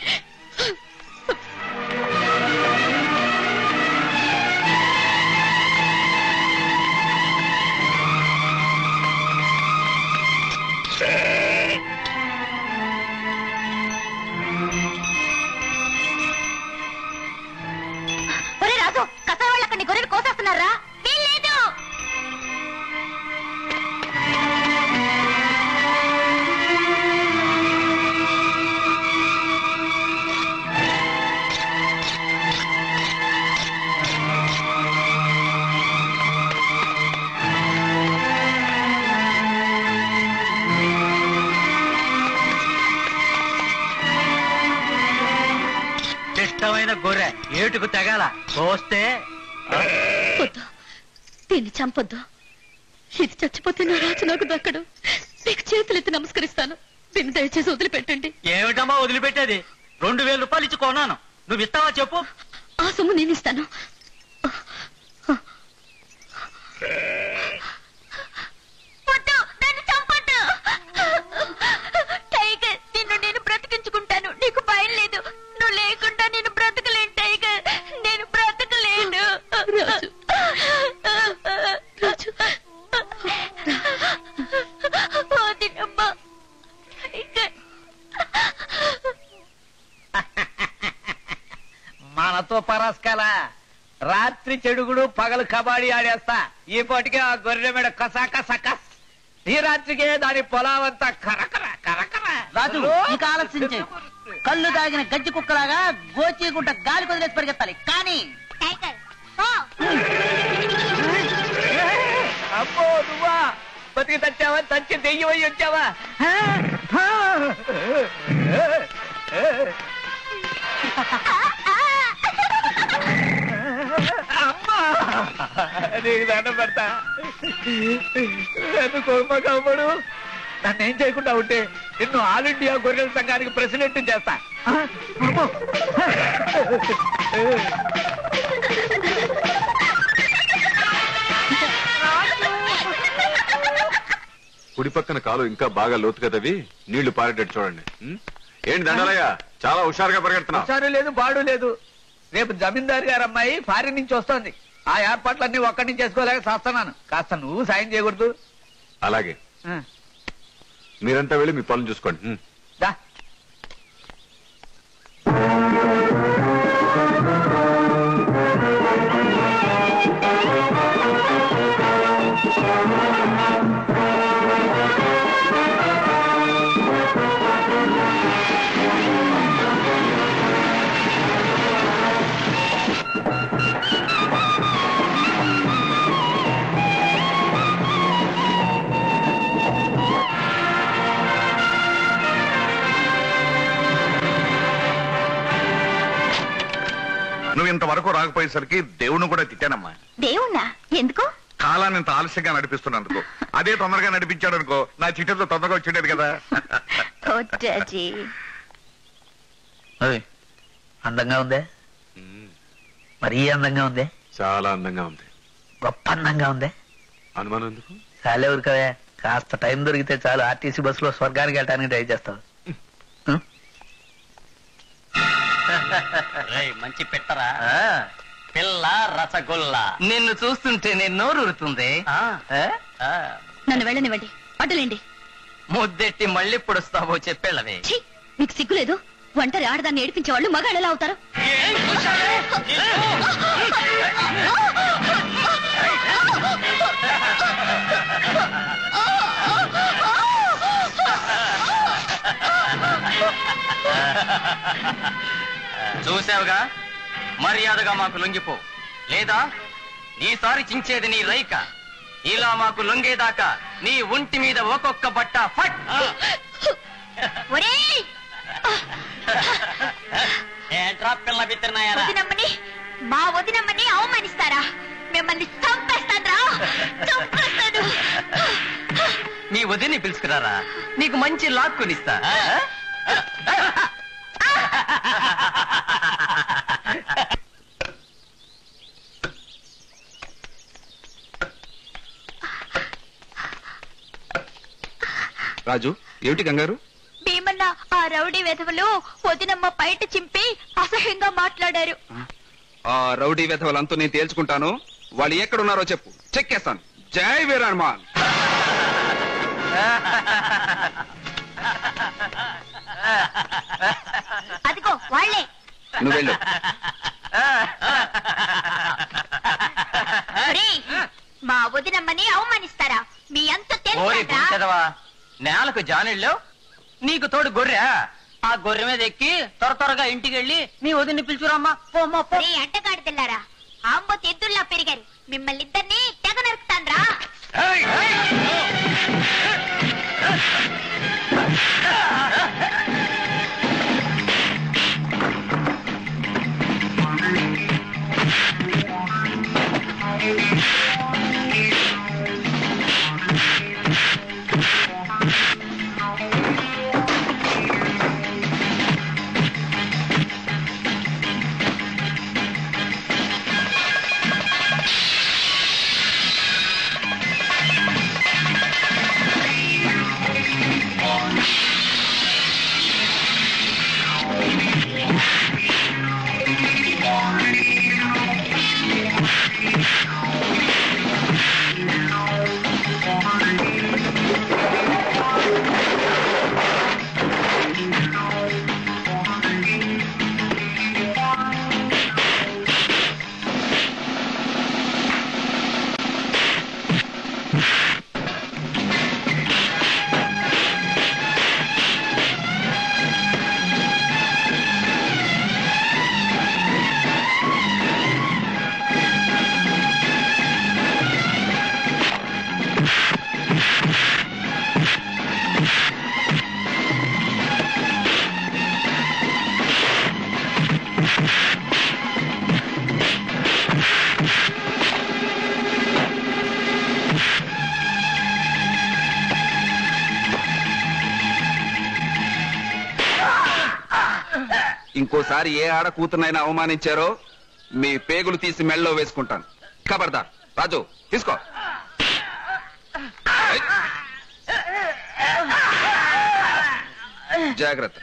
Speaker 2: ఒరే రాజు, కసాయి వాళ్ళు అక్కడి గొర్రెలు కోసేస్తున్నారా? వీల్లేదు.
Speaker 3: ఇష్టమైన గొర్రె ఏటుకు తెగాల కోస్తే.
Speaker 2: వద్దు, దీన్ని చంపొద్దు. ఇది చచ్చిపోతే నా రాజు నాకు దక్కడు. మీకు చేతులెత్తి నమస్కరిస్తాను. దీన్ని దయచేసి వదిలిపెట్టండి.
Speaker 3: ఏమిటమ్మా వదిలిపెట్టేది? 2000 రూపాయలు ఇచ్చి కొన్నాను. నువ్వు ఇస్తావా చెప్పు.
Speaker 2: ఆ సొమ్ము నేను ఇస్తాను.
Speaker 5: వద్దు, దాన్ని చంపొద్దు.
Speaker 6: రాత్రి చెడుగుడు పగలు కబాడీ ఆడేస్తా ఈ పాటికి ఆ గొర్రె మీద కసాకసకస్ ఈ రాత్రికే దాని పొలావంతా కరకర కరకర.
Speaker 8: రాజు ఇంకా ఆలస్యించే కళ్ళు దాగిన గజ్జి కుక్కలాగా గోచీగుంట గాలి కొదిలేసి పరిగెత్తాలి. కానీ
Speaker 5: టైగర్ పో.
Speaker 6: అమ్మో నువ్వా బతికి తెచ్చావా? తెచ్చి దెయ్యమై వచ్చావా? అమ్మా నీకు దండం పెడతా. నన్ను కోపడు. నన్ను ఏం చేయకుండా ఉంటే నిన్ను ఆల్ ఇండియా గొర్రెల సంఘానికి ప్రెసిడెంట్ చేస్తా.
Speaker 1: కుడి పక్కన కాలు ఇంకా బాగా లోతు కదవి, నీళ్లు పారేటట్టు చూడండి. ఏంటి దండాలయ్య, చాలా హుషారుగా పరిగెడుతున్నా.
Speaker 6: హుషారు లేదు బాడు లేదు. రేపు జమీందారు గారు అమ్మాయి ఫారిన్ నుంచి వస్తోంది. ఆ ఏర్పాట్లన్నీ ఒక్కడి నుంచి చేసుకోలేక చేస్తున్నాను. కాస్త నువ్వు సాయం చేయకూడదు?
Speaker 1: అలాగే, మీరంతా వెళ్ళి మీ పనులు చూసుకోండి.
Speaker 6: దా.
Speaker 7: నువ్వు ఇంతవరకు రాకపోయేసరికి దేవుణ్ణి కూడా తిట్టానమ్మా.
Speaker 2: దేవుణ్ణా? ఎందుకు?
Speaker 7: కాలాన్ని ఇంత ఆలస్యంగా నడిపిస్తున్నందుకు. అదే తొందరగా నడిపించాడు అనుకో, నా చిట్టతో తొందరగా వచ్చిండేది కదా.
Speaker 6: అందంగా ఉందే? మరీ అందంగా ఉందే?
Speaker 1: చాలా అందంగా ఉంది.
Speaker 6: గొప్ప అందంగా ఉందే?
Speaker 1: అనుమానం ఎందుకు?
Speaker 6: చాలే ఊరికవే. కాస్త టైం దొరికితే చాలు ఆర్టీసీ బస్సులో స్వర్గానికి వెళ్ళడానికి ట్రై చేస్తావు.
Speaker 3: మంచి పెట్టరా పిల్ల రసగుల్లా. నిన్ను చూస్తుంటే నేను నోరుతుంది.
Speaker 2: నన్ను వెళ్ళనివ్వండి, అడ్డులేండి.
Speaker 3: ముద్దెట్టి మళ్ళీ పొడుస్తావో చెప్పేళ్ళవే.
Speaker 2: ఛీ, మీకు సిగ్గులేదు? ఒంటరి ఆడదాన్ని ఏడిపించే వాళ్ళు మగాళ్ళు ఎలా అవుతారు?
Speaker 3: చూసావుగా, మర్యాదగా మాకు లొంగిపో, లేదా ఈసారి చించేది నీ రైక. ఇలా మాకు లొంగేదాకా నీ ఒంటి మీద ఒక్కొక్క బట్ట ఫట్. ఏంట్రా పిల్ల బిత్తినాయారా?
Speaker 5: వదినమ్మని, మా వదినమ్మని అవమానిస్తారా? మిమ్మల్ని చంపేస్తాను.
Speaker 3: మీ వదిని పిలుచుకురారా, నీకు మంచి లాక్కునిస్తా.
Speaker 9: రాజు, ఏమిటి కంగారు?
Speaker 5: భీమన్న, ఆ రౌడీ వెధవలు వదినమ్మ బయట చింపి అసహ్యంగా మాట్లాడారు.
Speaker 9: ఆ రౌడీ వెధవలంతా నేను తేల్చుకుంటాను. వాళ్ళు ఎక్కడున్నారో చెప్పు, చెక్కేస్తాను. జై వీరహనుమాన్.
Speaker 5: అదిగో వాళ్ళే.
Speaker 9: నువ్వు వెళ్ళు.
Speaker 5: మా వదినమ్మని అవమానిస్తారా? మీ అంత
Speaker 3: ఓరి
Speaker 5: తెలుసా?
Speaker 3: చదవా, నేలకు జానిళ్ళు నీకు తోడు గొర్రె. ఆ గొర్రె మీద ఎక్కి త్వరగా ఇంటికి వెళ్ళి నీ వదిన్ని పిలుచురామ్మా.
Speaker 5: అడ్డగాడితెల్లారా, ఆంబో తెద్దుల్లా పెరిగారు. మిమ్మల్ని ఇద్దరిని తెగ నరుకుతాన్రా.
Speaker 9: ఇంకోసారి ఏ ఆడ కూతురునైనా అవమానించారో మీ పేగులు తీసి మెళ్ళలో వేసుకుంటాను. ఖబర్దార్. రాజు తీసుకో. జాగ్రత్త.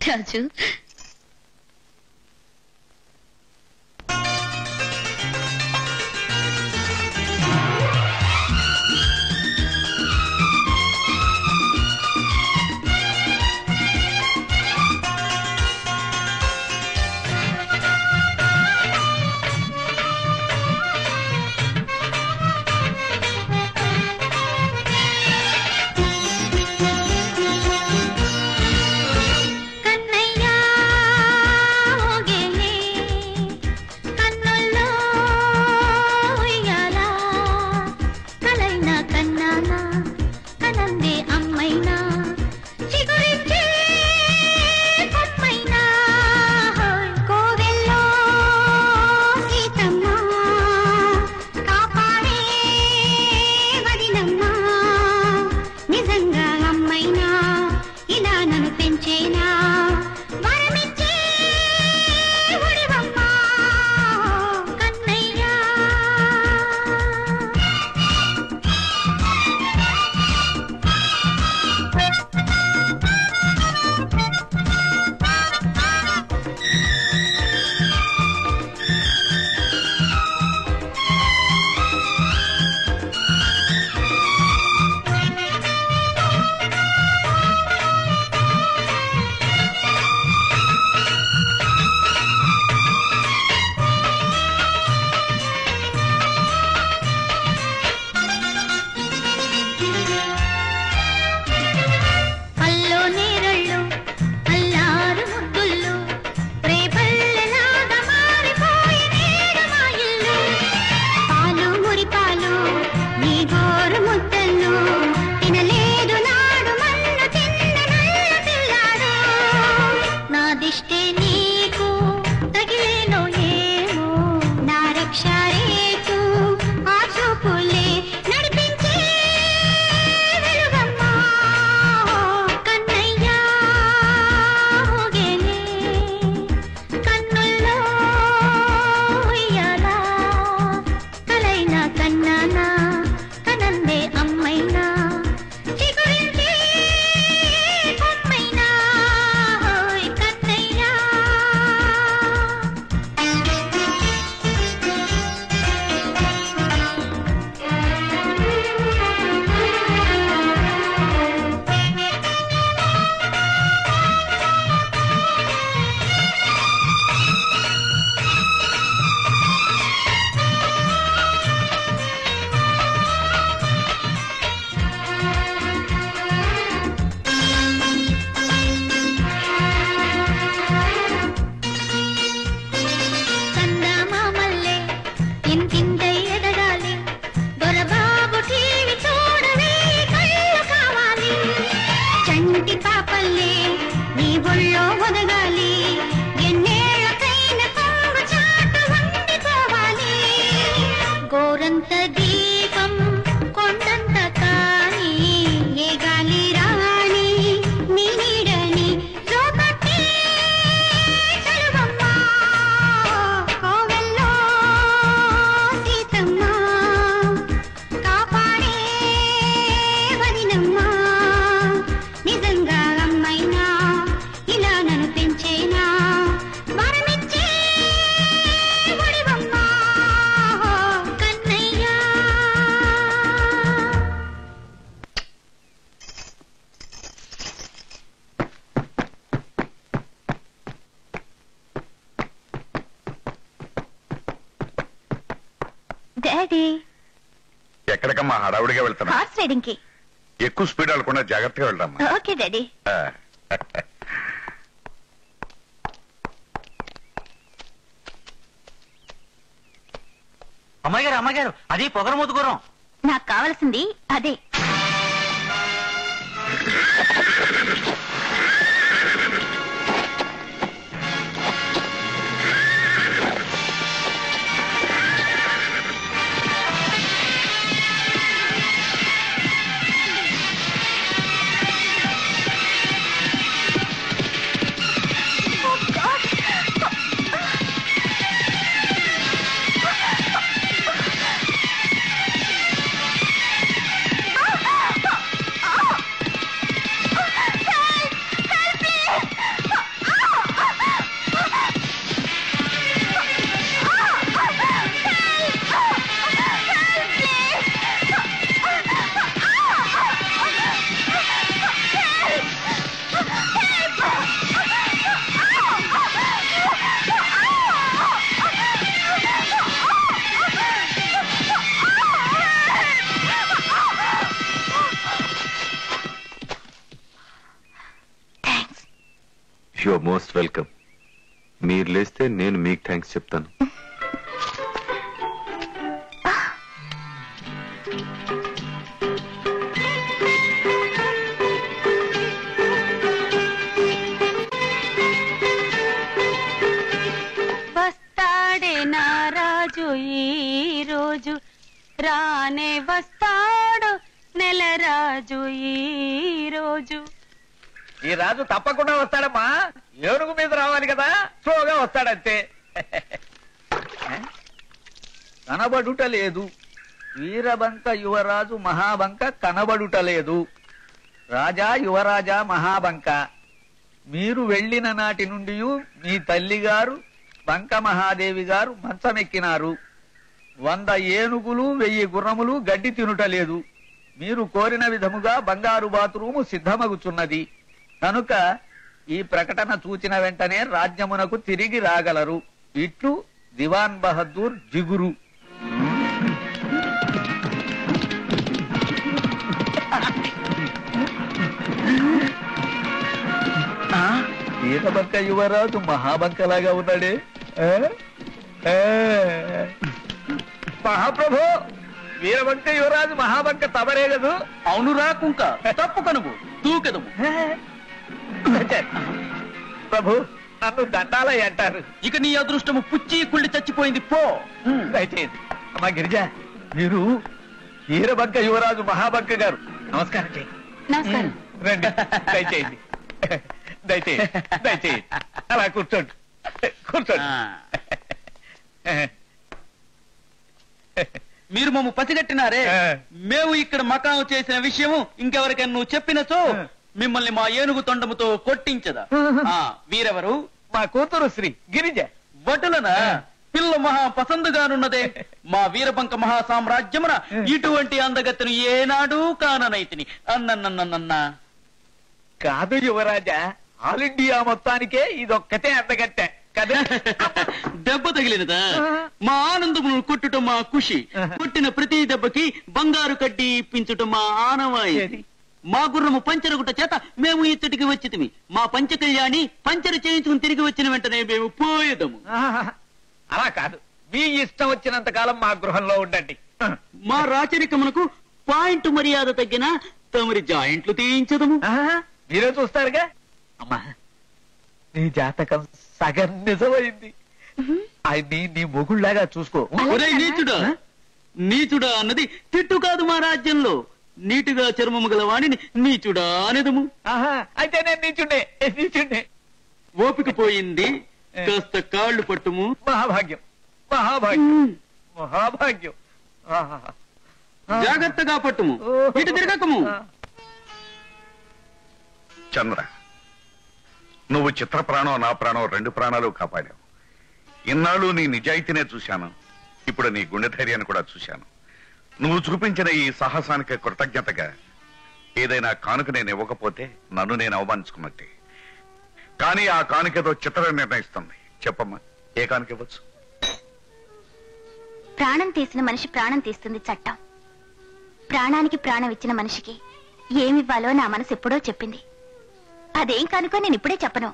Speaker 2: రాజు,
Speaker 5: డాడీ
Speaker 7: ఎక్కడికమ్మా హడావుడిగా వెళ్తున్నా?
Speaker 5: హార్స్ రైడింగ్ కి.
Speaker 7: ఎక్కువ స్పీడ్ వెళ్ళకుండా జాగ్రత్తగా వెళ్దామా?
Speaker 5: Okay daddy.
Speaker 8: అమ్మాయి గారు అది పొగరమూతు గుర్రం.
Speaker 5: నాకు కావాల్సింది అదే.
Speaker 1: Your most welcome. మీరు లేస్తే నేను మీకు థ్యాంక్స్ చెప్తాను.
Speaker 11: వస్తాడే నా రాజు ఈ రోజు, రానే వస్తాడు నెల రాజు ఈ రోజు.
Speaker 6: ఈ రాజు తప్పకుండా వస్తాడమ్మా. ఏనుగు మీద రావాలి కదా, స్లోగా వస్తాడంతే. కనబడుట లేదు వీరబంక యువరాజు మహాబంక, కనబడుట లేదు. రాజా యువరాజా మహాబంక, మీరు వెళ్లిన నాటి నుండి మీ తల్లిగారు బంక మహాదేవి గారు మంచమెక్కినారు. 100 ఏనుగులు 1000 గుర్రములు గడ్డి తినుటలేదు. మీరు కోరిన విధముగా బంగారు బాతురూము సిద్ధమగుచున్నది కనుక ఈ ప్రకటన చూచిన వెంటనే రాజ్యమునకు తిరిగి రాగలరు. ఇట్లు దివాన్ బహదూర్ జిగురు. వీరబంక యువరాజు మహాబంకలాగా ఉన్నాడే. మహాప్రభు, వీరబంక యువరాజు మహాబంక తమరే కదూ?
Speaker 8: అవునురా కుంక, తప్పు కనుగు దూకెదము.
Speaker 6: ప్రభు, నన్ను దండాలయ్య అంటారు.
Speaker 8: ఇక నీ అదృష్టము పుచ్చి కుళ్ళి చచ్చిపోయింది పో.
Speaker 6: దయచేయండి. అమ్మా గిరిజ, మీరు వీరబంక యువరాజు మహాబంక గారు. నమస్కారం చేయండి.
Speaker 11: నమస్కారం.
Speaker 6: రండి, దయచేయండి. దయచేయండి, దయచేయండి. అలా కూర్చోండి, కూర్చోండి.
Speaker 8: మీరు మమ్ము పసిగట్టినారే, మేము ఇక్కడ మకాం చేసిన విషయము ఇంకెవరికైనా నువ్వు చెప్పినచో మిమ్మల్ని మా ఏనుగు తొండముతో కొట్టించదా. వీరెవరు?
Speaker 6: మా కూతురు శ్రీ గిరిజ.
Speaker 8: వటులనా? పిల్ల మహా పసందుగానున్నదే. మా వీరబంక మహా సామ్రాజ్యమున ఇటువంటి అందగత్తెను ఏనాడు కాననైతిని. అన్నన్నన్నన్నా
Speaker 6: కాదు యువరాజా, ఆల్ ఇండియా మొత్తానికే ఇదొక్కటే అందగట్టె కదా.
Speaker 8: దెబ్బ తగిలినదా? మా ఆనందమును కొట్టుట మా ఖుషి. కొట్టిన ప్రతి దెబ్బకి బంగారు కడ్డీ ఇప్పించుట మా ఆనవాయి. మా గుర్రము పంచరగుట చేత మేము ఇచ్చటికి వచ్చితిమి. మా పంచకళ్యాణి పంచరు చేయించుకుని తిరిగి వచ్చిన వెంటనే మేము పోయేదము.
Speaker 6: అలా కాదు, మీ ఇష్టం వచ్చినంత కాలం మా గృహంలో ఉండండి.
Speaker 8: మా రాచరికమునకు పాయింట్ మర్యాద తగ్గిన తమరి జాయింట్లు తీయించదము.
Speaker 6: మీరే చూస్తారుగా. అమ్మా, నీ జాతకం సగం నిజమైంది. ఆయన్ని నీ మొగుళ్లాగా చూసుకో.
Speaker 8: ఒరే నీచుడా, నీచుడా అన్నది తిట్టు కాదు. మా రాజ్యంలో నీటుగా చర్మము గల వాణిని నీచుడా అనేదము.
Speaker 6: అయితే నేను నీచుండే నీచుండే.
Speaker 8: ఓపిక పోయింది, కాస్త కాళ్ళు పట్టుము.
Speaker 6: మహాభాగ్యం, మహాభాగ్యం, మహాభాగ్యం.
Speaker 8: జాగ్రత్తగా పట్టుము, ఇటు తిరగకము.
Speaker 7: చంద్ర, నువ్వు చిత్ర ప్రాణం నా ప్రాణం 2 ప్రాణాలు కాపాడావు. ఇన్నాళ్ళు నీ నిజాయితీనే చూశాను, ఇప్పుడు నీ గుండె ధైర్యాన్ని కూడా చూశాను. నువ్వు చూపించిన ఈ సాహసానికి కృతజ్ఞతగా ఏదైనా కానుక నేను ఇవ్వకపోతే నన్ను నేను అవమానించుకున్నట్టే. కానీ ఆ కానుకేదో చిత్రం నిర్ణయిస్తుంది. చెప్పమ్మా, ఏ కానుక ఇవ్వచ్చు?
Speaker 5: ప్రాణం తీసిన మనిషి ప్రాణం తీస్తుంది చట్టం. ప్రాణానికి ప్రాణం ఇచ్చిన మనిషికి ఏమివ్వాలో నా మనసు ఎప్పుడో చెప్పింది. అదేం కనుక నేను ఇప్పుడే చెప్పను,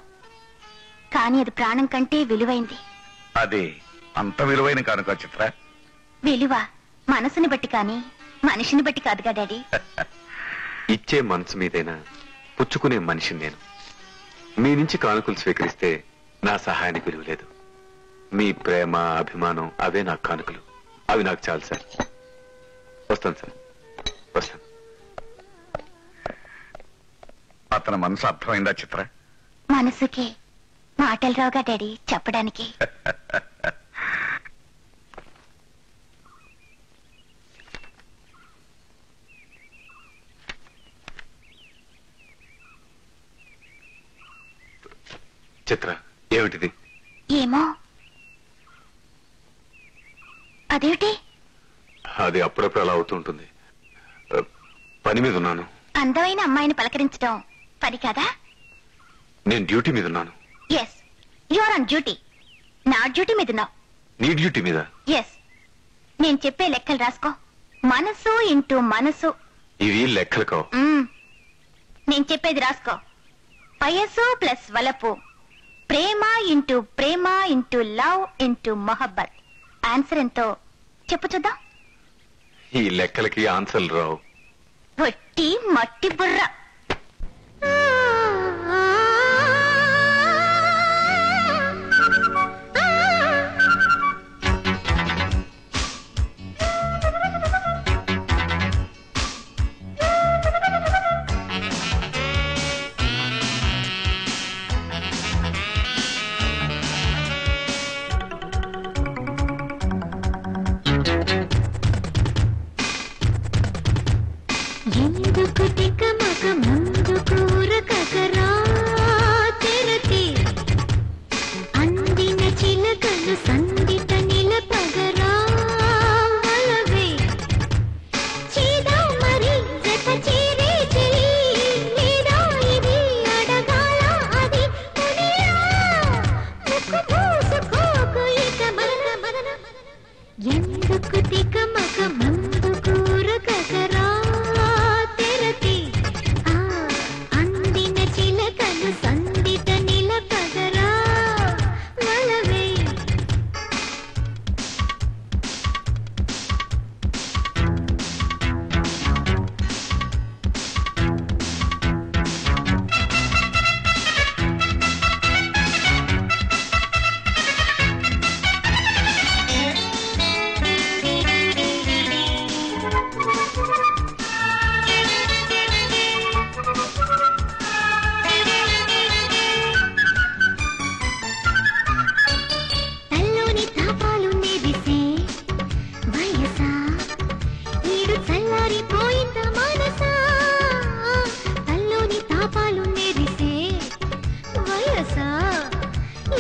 Speaker 5: కానీ అది ప్రాణం కంటే విలువైంది.
Speaker 7: అదే అంత విలువైన కానుక చిత్ర?
Speaker 5: విలువ మనసుని బట్టి కానీ మనిషిని బట్టి కాదుగా డాడీ.
Speaker 1: ఇచ్చే మనసు మీదైనా పుచ్చుకునే మనిషిని నేను. మీ నుంచి కానుకలు స్వీకరిస్తే నా సహాయానికి విలువ లేదు. మీ ప్రేమ అభిమానం అవే నాకు కానుకలు. అవి నాకు చాలు సార్. వస్తాను సార్, వస్తాను.
Speaker 7: అతని మనసు అర్థమైందా చిత్ర?
Speaker 5: మనసుకి మాటలు రావుగా డాడీ చెప్పడానికి.
Speaker 1: చిత్ర, ఏమిటిది?
Speaker 5: ఏమో. అదేమిటి?
Speaker 1: అది అప్పుడప్పుడు అలా అవుతుంటుంది. పని మీద ఉన్నాను.
Speaker 5: అందమైన అమ్మాయిని పలకరించడం పని కాదా?
Speaker 1: నేను డ్యూటీ మీద ఉన్నాను.
Speaker 5: Yes, you are on duty. నా డ్యూటీ మీద ఉన్నావు.
Speaker 1: నీ డ్యూటీ మీద?
Speaker 5: ఎస్. నేను చెప్పే లెక్కలు రాసుకో. మనసు ఇంటూ మనసు.
Speaker 1: ఇవి లెక్కలు కావు.
Speaker 5: నేను చెప్పేది రాసుకో. వయస్సు ప్లస్ వలపు ప్రేమ ఇంటూ లవ్ ఇంటూ మొహబ్బత్. ఆన్సర్ ఎంతో చెప్పు చూద్దాం.
Speaker 1: ఈ లెక్కలకి ఆన్సర్లు రావు.
Speaker 5: పొట్టి మట్టి బుర్ర.
Speaker 12: ఎందుకు తికమక ముందు కూరకరా తెరతి అందిన చిలకలు సందిట నిలపగరా వలవే చీదా మరి జత చీరే చెలి లేదా ఇది అడగాల అది మునియా ముక్కు మూసుకోకు ఇక మరణ మరణ. ఎందుకు తికమక ముందు కూరకరా అందిన చిలకలు సందిట నిలపగరా వలవే. తల్లోని తాపాలు నెరిసే వయసా ఈడు చల్లారిపోయింద మనసా. తల్లోని తాపాలు నెరిసే వయసా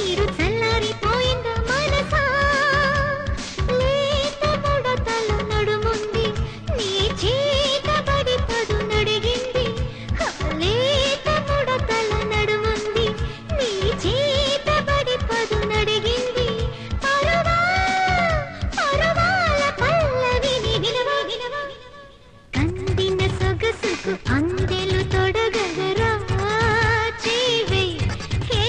Speaker 12: ఈడు చల్లారిపోయింద మనసా. లేత ముడతల నడుముంది నీ చేతబడి పదు నడిగింది. లేత ముడతల నడుముంది నీ చేతబడి పదు నడిగింది. పరవాల పల్లవిని వినవా వినవా కందిన సొగసుకు అందెలు తొడగగరా జీవే. హే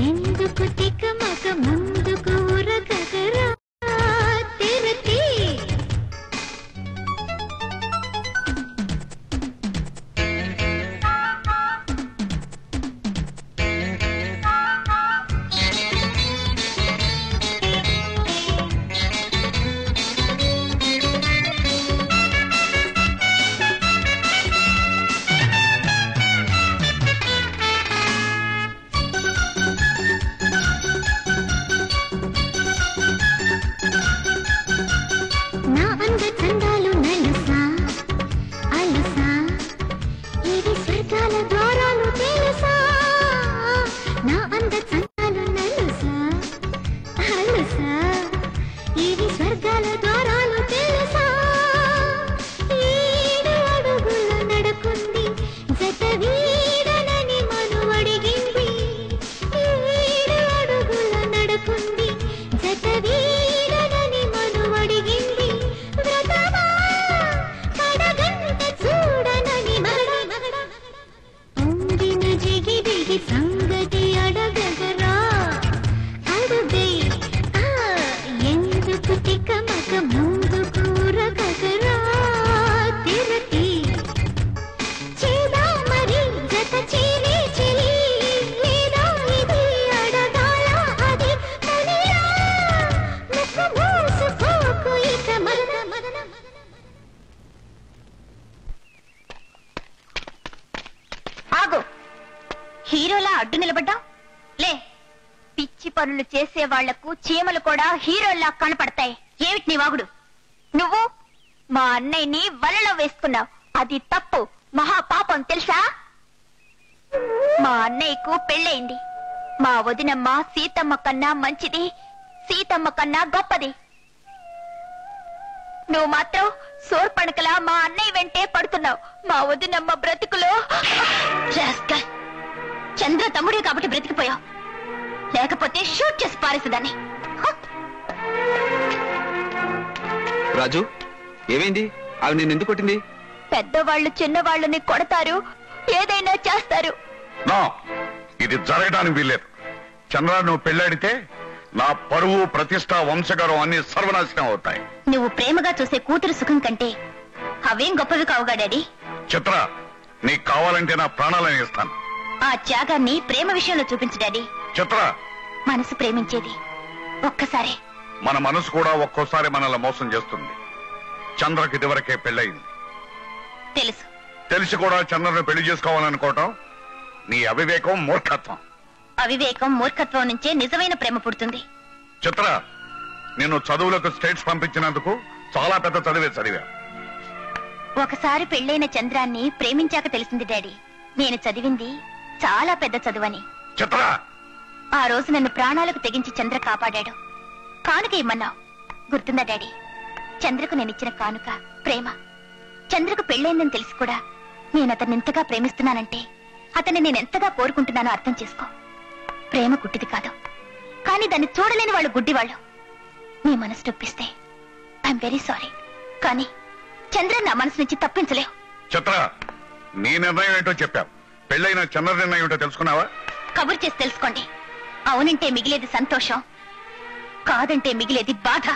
Speaker 12: ఎందుకు తికమక ముందుకు ఉరగగరా తెరతి. నా అంద చందాలు నలుసా అలుసా ఇది స్వర్గాల ద్వారాలు తెలుసా. నా అంద చందాలు నలుసా అలుసా ఇది స్వర్గాల ద్వారాలు తెలుసా. 7 అడుగుల నడుకుంది జత వీడనని మనువడిగింది. 7 అడుగుల నడుకుంది జత వీడనని మనువడిగింది. వ్రతమా కడగంట చూడనని మగడ పొంగిన జిగిదిగి సంగతి అడగగరా అడుగే. ఎందుకు తికమక ముందు కూరగగరా తిరతి. చేదా మరి జత చీరే చెలి లేదా ఇది అడగాల అది మునియా ముక్కు మూసుకోకు ఇక మరణ మరణ.
Speaker 5: ఆగు. హీరోలా అడ్డు నిలబడ్డా లే. పిచ్చి పనులు చేసే వాళ్లకు చీమలు కూడా హీరోల్లా కనపడతాయి. ఏమిటి నీ వాగుడు? నువ్వు మా అన్నయ్యని వలలో వేసుకున్నావు. అది తప్పు, మహాపాపం తెలుసా? మా అన్నయ్యకు పెళ్ళయింది. మా వదినమ్మ సీతమ్మ కన్నా మంచిది, సీతమ్మ కన్నా గొప్పది. నువ్వు మాత్రం సోర్పణకలా మా అన్నయ్య వెంటే పడుతున్నావు. మా వదినమ్మ బ్రతుకులో చంద్ర తమ్ముడే కాబట్టి బ్రతికిపోయావు, లేకపోతే షూట్ చేసి పారేసేదాన్ని.
Speaker 9: రాజు ఏమైంది? ఆవిడ నేను ఎందుకు కొట్టింది?
Speaker 5: పెద్దవాళ్ళు చిన్నవాళ్ళని కొడతారు, ఏదైనా చేస్తారు.
Speaker 7: ఇది జరగడానికి వీల్లేదు. చంద్ర నువ్వు పెళ్ళాడితే నా పరువు ప్రతిష్ట వంశగౌరవం అన్ని సర్వనాశనం అవుతాయి.
Speaker 2: నువ్వు ప్రేమగా చూసే కూతురు సుఖం కంటే అవేం గొప్పవి కావుగా డాడీ.
Speaker 7: చిత్ర నీకు కావాలంటే నా ప్రాణాలను ఇస్తాను.
Speaker 2: ఆ త్యాగాన్ని ప్రేమ విషయంలో చూపించు డాడీ.
Speaker 7: చిత్ర
Speaker 2: మనసు ప్రేమించేది ఒక్కసారి.
Speaker 7: మన మనసు కూడా ఒక్కోసారి మనల్ని మోసం చేస్తుంది. చంద్రకి ఇదివరకే పెళ్ళయింది.
Speaker 2: తెలుసు.
Speaker 7: తెలిసి కూడా చంద్రను పెళ్లి చేసుకోవాలనుకోవటం నీ అవివేకం, మూర్ఖత్వం.
Speaker 2: అవివేకం, మూర్ఖత్వం నుంచే నిజమైన ప్రేమ పుడుతుంది.
Speaker 7: చిత్ర నిన్ను చదువులకు స్టేట్స్ పంపించినందుకు చాలా పెద్ద చదివే చదివా.
Speaker 2: ఒకసారి పెళ్ళైన చంద్రాన్ని ప్రేమించాక తెలిసింది డాడీ, నేను చదివింది చాలా పెద్ద చదువని.
Speaker 7: చిత్ర
Speaker 2: ఆ రోజు నన్ను ప్రాణాలకు తెగించి చంద్ర కాపాడాడు. కానుక ఇమ్మన్నావు, గుర్తుందా డాడీ? చంద్రకు నేనిచ్చిన కానుక ప్రేమ. చంద్రకు పెళ్ళైందని తెలిసి కూడా నేను అతన్ని ఎంతగా ప్రేమిస్తున్నానంటే అతన్ని నేనెంతగా కోరుకుంటున్నానో అర్థం చేసుకో. ప్రేమ గుడ్డిది కాదు, కానీ దాన్ని చూడలేని వాళ్ళు గుడ్డివాళ్ళు. నీ మనసు నొప్పిస్తే ఐఎమ్ వెరీ సారీ, కానీ చంద్ర నా మనసు నుంచి తప్పించలేవు.
Speaker 7: చిత్ర నీ నిర్ణయం ఏంటో చెప్పావు, పెళ్ళైన చంద్ర నిర్ణయం ఏంటో తెలుసుకున్నావా?
Speaker 2: కబురు చేసి తెలుసుకోండి. అవునంటే మిగిలేది సంతోషం, కాదంటే మిగిలేది బాధ.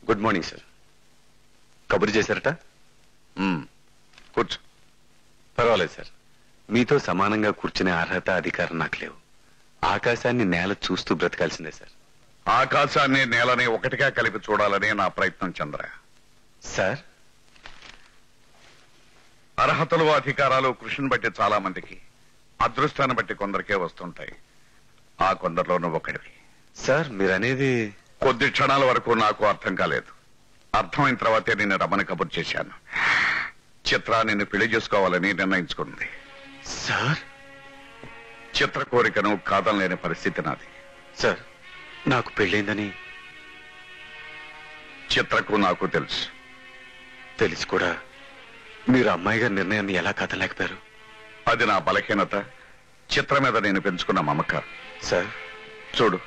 Speaker 1: Good morning sir. కబురు చేశారట?
Speaker 7: కూర్చో.
Speaker 1: పర్వాలేదు సార్, మీతో సమానంగా కూర్చునే అర్హత, అధికారం నాకు లేవు. ఆకాశాన్ని నేల చూస్తూ బ్రతకాల్సిందే సార్.
Speaker 7: ఆకాశాన్ని నేలని ఒకటిగా కలిపి చూడాలనే నా ప్రయత్నం చంద్ర.
Speaker 1: సార్
Speaker 7: అర్హతలు, అధికారాలు కృషిని బట్టి చాలా మందికి, అదృష్టాన్ని బట్టి కొందరికే వస్తుంటాయి. ఆ కొందరిలో నువ్వు ఒకడివి.
Speaker 1: సార్ మీరనేది
Speaker 7: కొద్ది క్షణాల వరకు నాకు అర్థం కాలేదు. అర్థమైన తర్వాతే నేను రమణ కబుర్ చేశాను. చిత్ర నిన్ను పెళ్లి చేసుకోవాలని నిర్ణయించుకుంది.
Speaker 1: సార్
Speaker 7: చిత్ర కోరికను కాదనలేని పరిస్థితి నాది.
Speaker 1: సార్ నాకు పెళ్ళైందని
Speaker 7: చిత్రకు నాకు తెలుసు.
Speaker 1: తెలిసి కూడా మీరు అమ్మాయి గారి నిర్ణయాన్ని ఎలా కాదలేకపోయారు?
Speaker 7: అది నా బలహీనత, చిత్ర మీద నేను పెంచుకున్న మమకారం.
Speaker 1: సార్
Speaker 7: చూడు,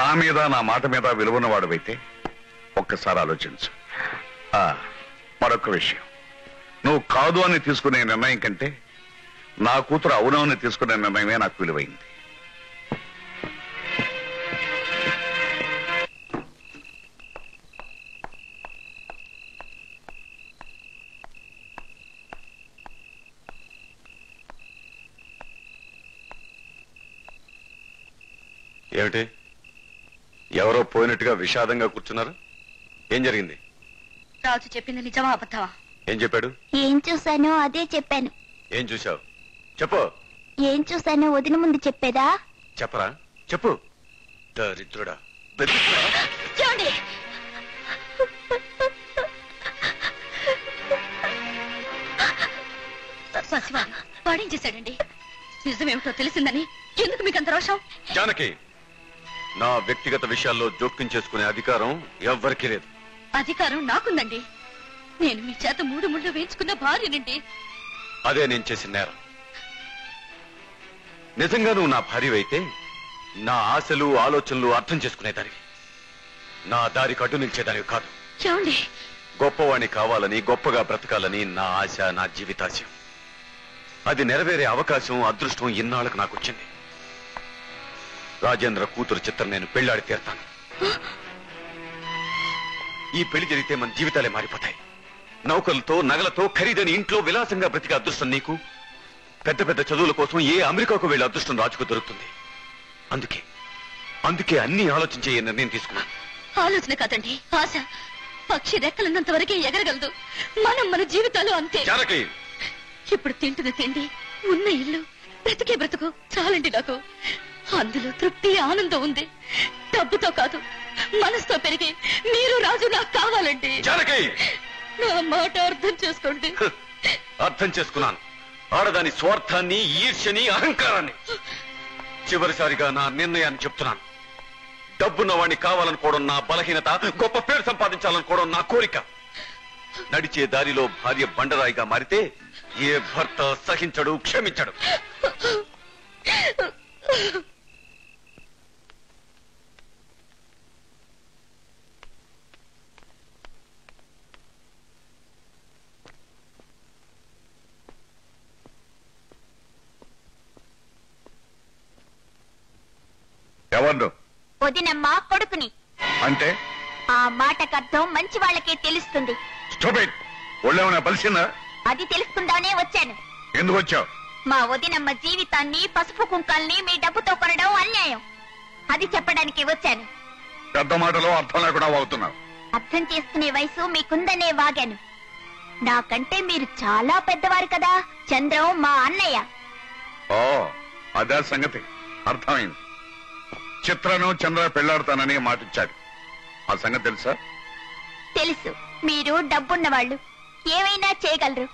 Speaker 7: నా మీద, నా మాట మీద విలువన్నవాడువైతే ఒక్కసారి ఆలోచించు. మరొక విషయం, నువ్వు కాదు అని తీసుకునే నిర్ణయం కంటే నా కూతురు అవును అని తీసుకునే నిర్ణయమే నాకు విలువైంది.
Speaker 1: ఏమిటి ఎవరో పోయినట్టుగా విషాదంగా కూర్చున్నారు? ఏం జరిగింది?
Speaker 2: రాజు చెప్పింది నిజమా అబద్ధమా?
Speaker 1: ఏం చెప్పాడు?
Speaker 5: ఏం చూసానో అదే చెప్పాను.
Speaker 1: ఏం చూశావు? చెప్పు.
Speaker 5: ఏం చూసానో వదిన ముందు చెప్పేదా?
Speaker 1: చెప్పరా, చెప్పు. దరిద్రుడా,
Speaker 2: చూడండి, వాడేం చేశాడండి? నిజమేమిటో తెలిసిందని ఎందుకు మీకు అంత రోషం?
Speaker 1: జానకి, నా వ్యక్తిగత విషయాల్లో జోక్యం చేసుకునే అధికారం ఎవ్వరికీ లేదు.
Speaker 2: అధికారం నాకుందండి. నేను మీ చేత 3 ముళ్ళు వేయించుకున్న భార్యనండి.
Speaker 1: అదే నేను చేసిన నేరం. నిజంగా నువ్వు నా భార్యవైతే నా ఆశలు, ఆలోచనలు అర్థం చేసుకునేదానివి, నా దారికి అడ్డు నిలిచేదానివి కాదు.
Speaker 2: చూడండి,
Speaker 1: గొప్పవాణ్ణి కావాలని, గొప్పగా బ్రతకాలని నా ఆశ, నా జీవితాశయం. అది నెరవేరే అవకాశం, అదృష్టం ఇన్నాళ్లకు నాకు వచ్చింది. రాజేంద్ర కూతురు చిత్రం నేను పెళ్లాడి తీరుతాను. ఈ పెళ్లి జరిగితే మన జీవితాలే మారిపోతాయి. నౌకలతో, నగలతో ఖరీదైన ఇంట్లో విలాసంగా బ్రతికే అదృష్టం నీకు, పెద్ద పెద్ద చదువుల కోసం ఏ అమెరికాకు వెళ్లే అదృష్టం రాజుకు దొరుకుతుంది. అందుకే అన్ని ఆలోచించే ఈ నిర్ణయం తీసుకున్నాను.
Speaker 2: ఆలోచన కాదండి, ఆశ. పక్షి రెక్కలున్నంత వరకే ఎగరగలదు. మనం మన జీవితాలు అంతే. ఇప్పుడు తింటున్న తిండి, ఉన్న ఇల్లు, బ్రతికే బ్రతుకు చాలండి నాకు. అందులో తృప్తి, ఆనందం ఉంది. డబ్బుతో కాదు, మనసుతో పెరిగి మీరు రాజు నాకు కావాలండి. నా మాట అర్థం చేసుకోండి.
Speaker 1: అర్థం చేసుకున్నాను. ఆడదాని స్వార్థాన్ని, ఈర్ష్యని, అహంకారాన్ని. చివరిసారిగా నా నిర్ణయాన్ని చెప్తున్నాను. డబ్బున్న వాడిని కావాలనుకోవడం నా బలహీనత, గొప్ప పేరు సంపాదించాలనుకోవడం నా కోరిక. నడిచే దారిలో భార్య బండరాయిగా మారితే ఏ భర్త సహించడు, క్షమించడు.
Speaker 7: ఎవరు?
Speaker 5: వదినమ్మ కొడుకుని.
Speaker 7: అంటే
Speaker 5: ఆ మాటకు అర్థం మంచి వాళ్ళకే తెలుస్తుంది.
Speaker 7: ఒళ్ళేమన్నా బలిసిందా?
Speaker 5: అది తెలుసుకుందానే వచ్చాను.
Speaker 7: ఎందుకు వచ్చావు?
Speaker 5: మా వదినమ్మ జీవితాన్ని, పసుపు కుంకాల్ని మీ డబ్బుతో కొనడం అన్యాయం. అది చెప్పడానికి వచ్చాను.
Speaker 7: పెద్ద మాటలో అర్థం లేకుండా వాగుతున్నావు.
Speaker 5: అర్థం చేసుకునే వయసు మీకుందనే వాగాను. నాకంటే మీరు చాలా పెద్దవారు కదా. చంద్రం మా అన్నయ్య.
Speaker 7: ఓ, అదే సంగతి. అర్థమైంది. చిత్రను చంద్ర పెళ్లాడతానని మాటిచ్చాడు. ఆ సంగతి తెలుసా?
Speaker 5: తెలుసు. మీరు డబ్బున్నవాళ్ళు, ఏమైనా చేయగలరు.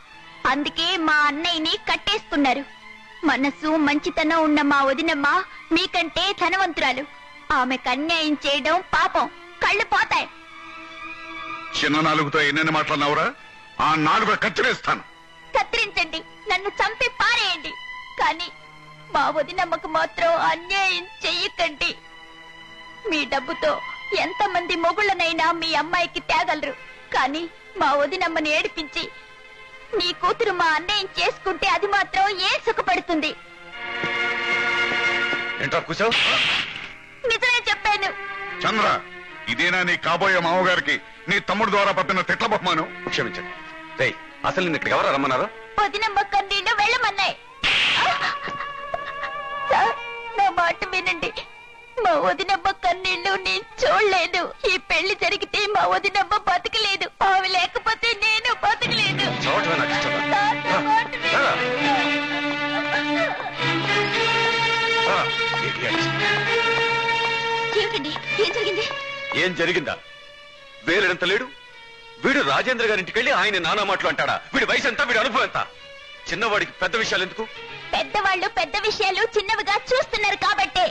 Speaker 5: అందుకే మా అన్నయ్యని కట్టేస్తున్నారు. మనసు, మంచితనం ఉన్న మా వదినమ్మ మీకంటే ధనవంతురాలు. ఆమెకు అన్యాయం చేయడం పాపం. కళ్ళు పోతాయి.
Speaker 7: చిన్న నాలుగుతో ఎన్నెన్ని మాట్లాడినావురా? ఆ నాలుగు కత్తిరేస్తాను.
Speaker 5: కత్తిరించండి, నన్ను చంపి పారేయండి. కానీ మా వదినమ్మకు మాత్రం అన్యాయం చెయ్యకండి. మీ డబ్బుతో ఎంతమంది మొగుళ్ళనైనా మీ అమ్మాయికి తేగలరు. కానీ మా వదినమ్మని ఏడిపించి నీ కూతురు మా అన్నయ్యం చేసుకుంటే అది మాత్రం ఏ సుఖపడుతుంది? నిజమే చెప్పాను.
Speaker 7: చంద్ర, ఇదేనా నీ కాబోయే మామగారికి నీ తమ్ముడు ద్వారా పంపిన తిట్ల బహుమానం?
Speaker 1: క్షమించండి. అసలు నిన్న ఇక్కడ ఎవరు రమ్మన్నారు?
Speaker 5: వదినమ్మ కన్నీళ్లు వెళ్ళమన్నాయి. నా మాట వినండి. మా వదినమ్మ కన్నీళ్లు నేను చూడలేదు. ఈ పెళ్లి జరిగితే మా వదినమ్మ బతకలేదు. ఆమె లేకపోతే నేను బతకలేదు.
Speaker 2: ఏమిటండి, ఏం జరిగింది?
Speaker 1: ఏం జరిగిందా? వేలెంత లేడు. వీడు రాజేంద్ర గారింటికి వెళ్ళి ఆయన నానా మాటలు అంటాడా? వీడి వయసు ఎంత, వీడి అనుభవం ఎంత? చిన్నవాడికి పెద్ద విషయాలు ఎందుకు?
Speaker 5: పెద్దవాళ్ళు పెద్ద విషయాలు చిన్నవిగా చూస్తున్నారు కాబట్టే.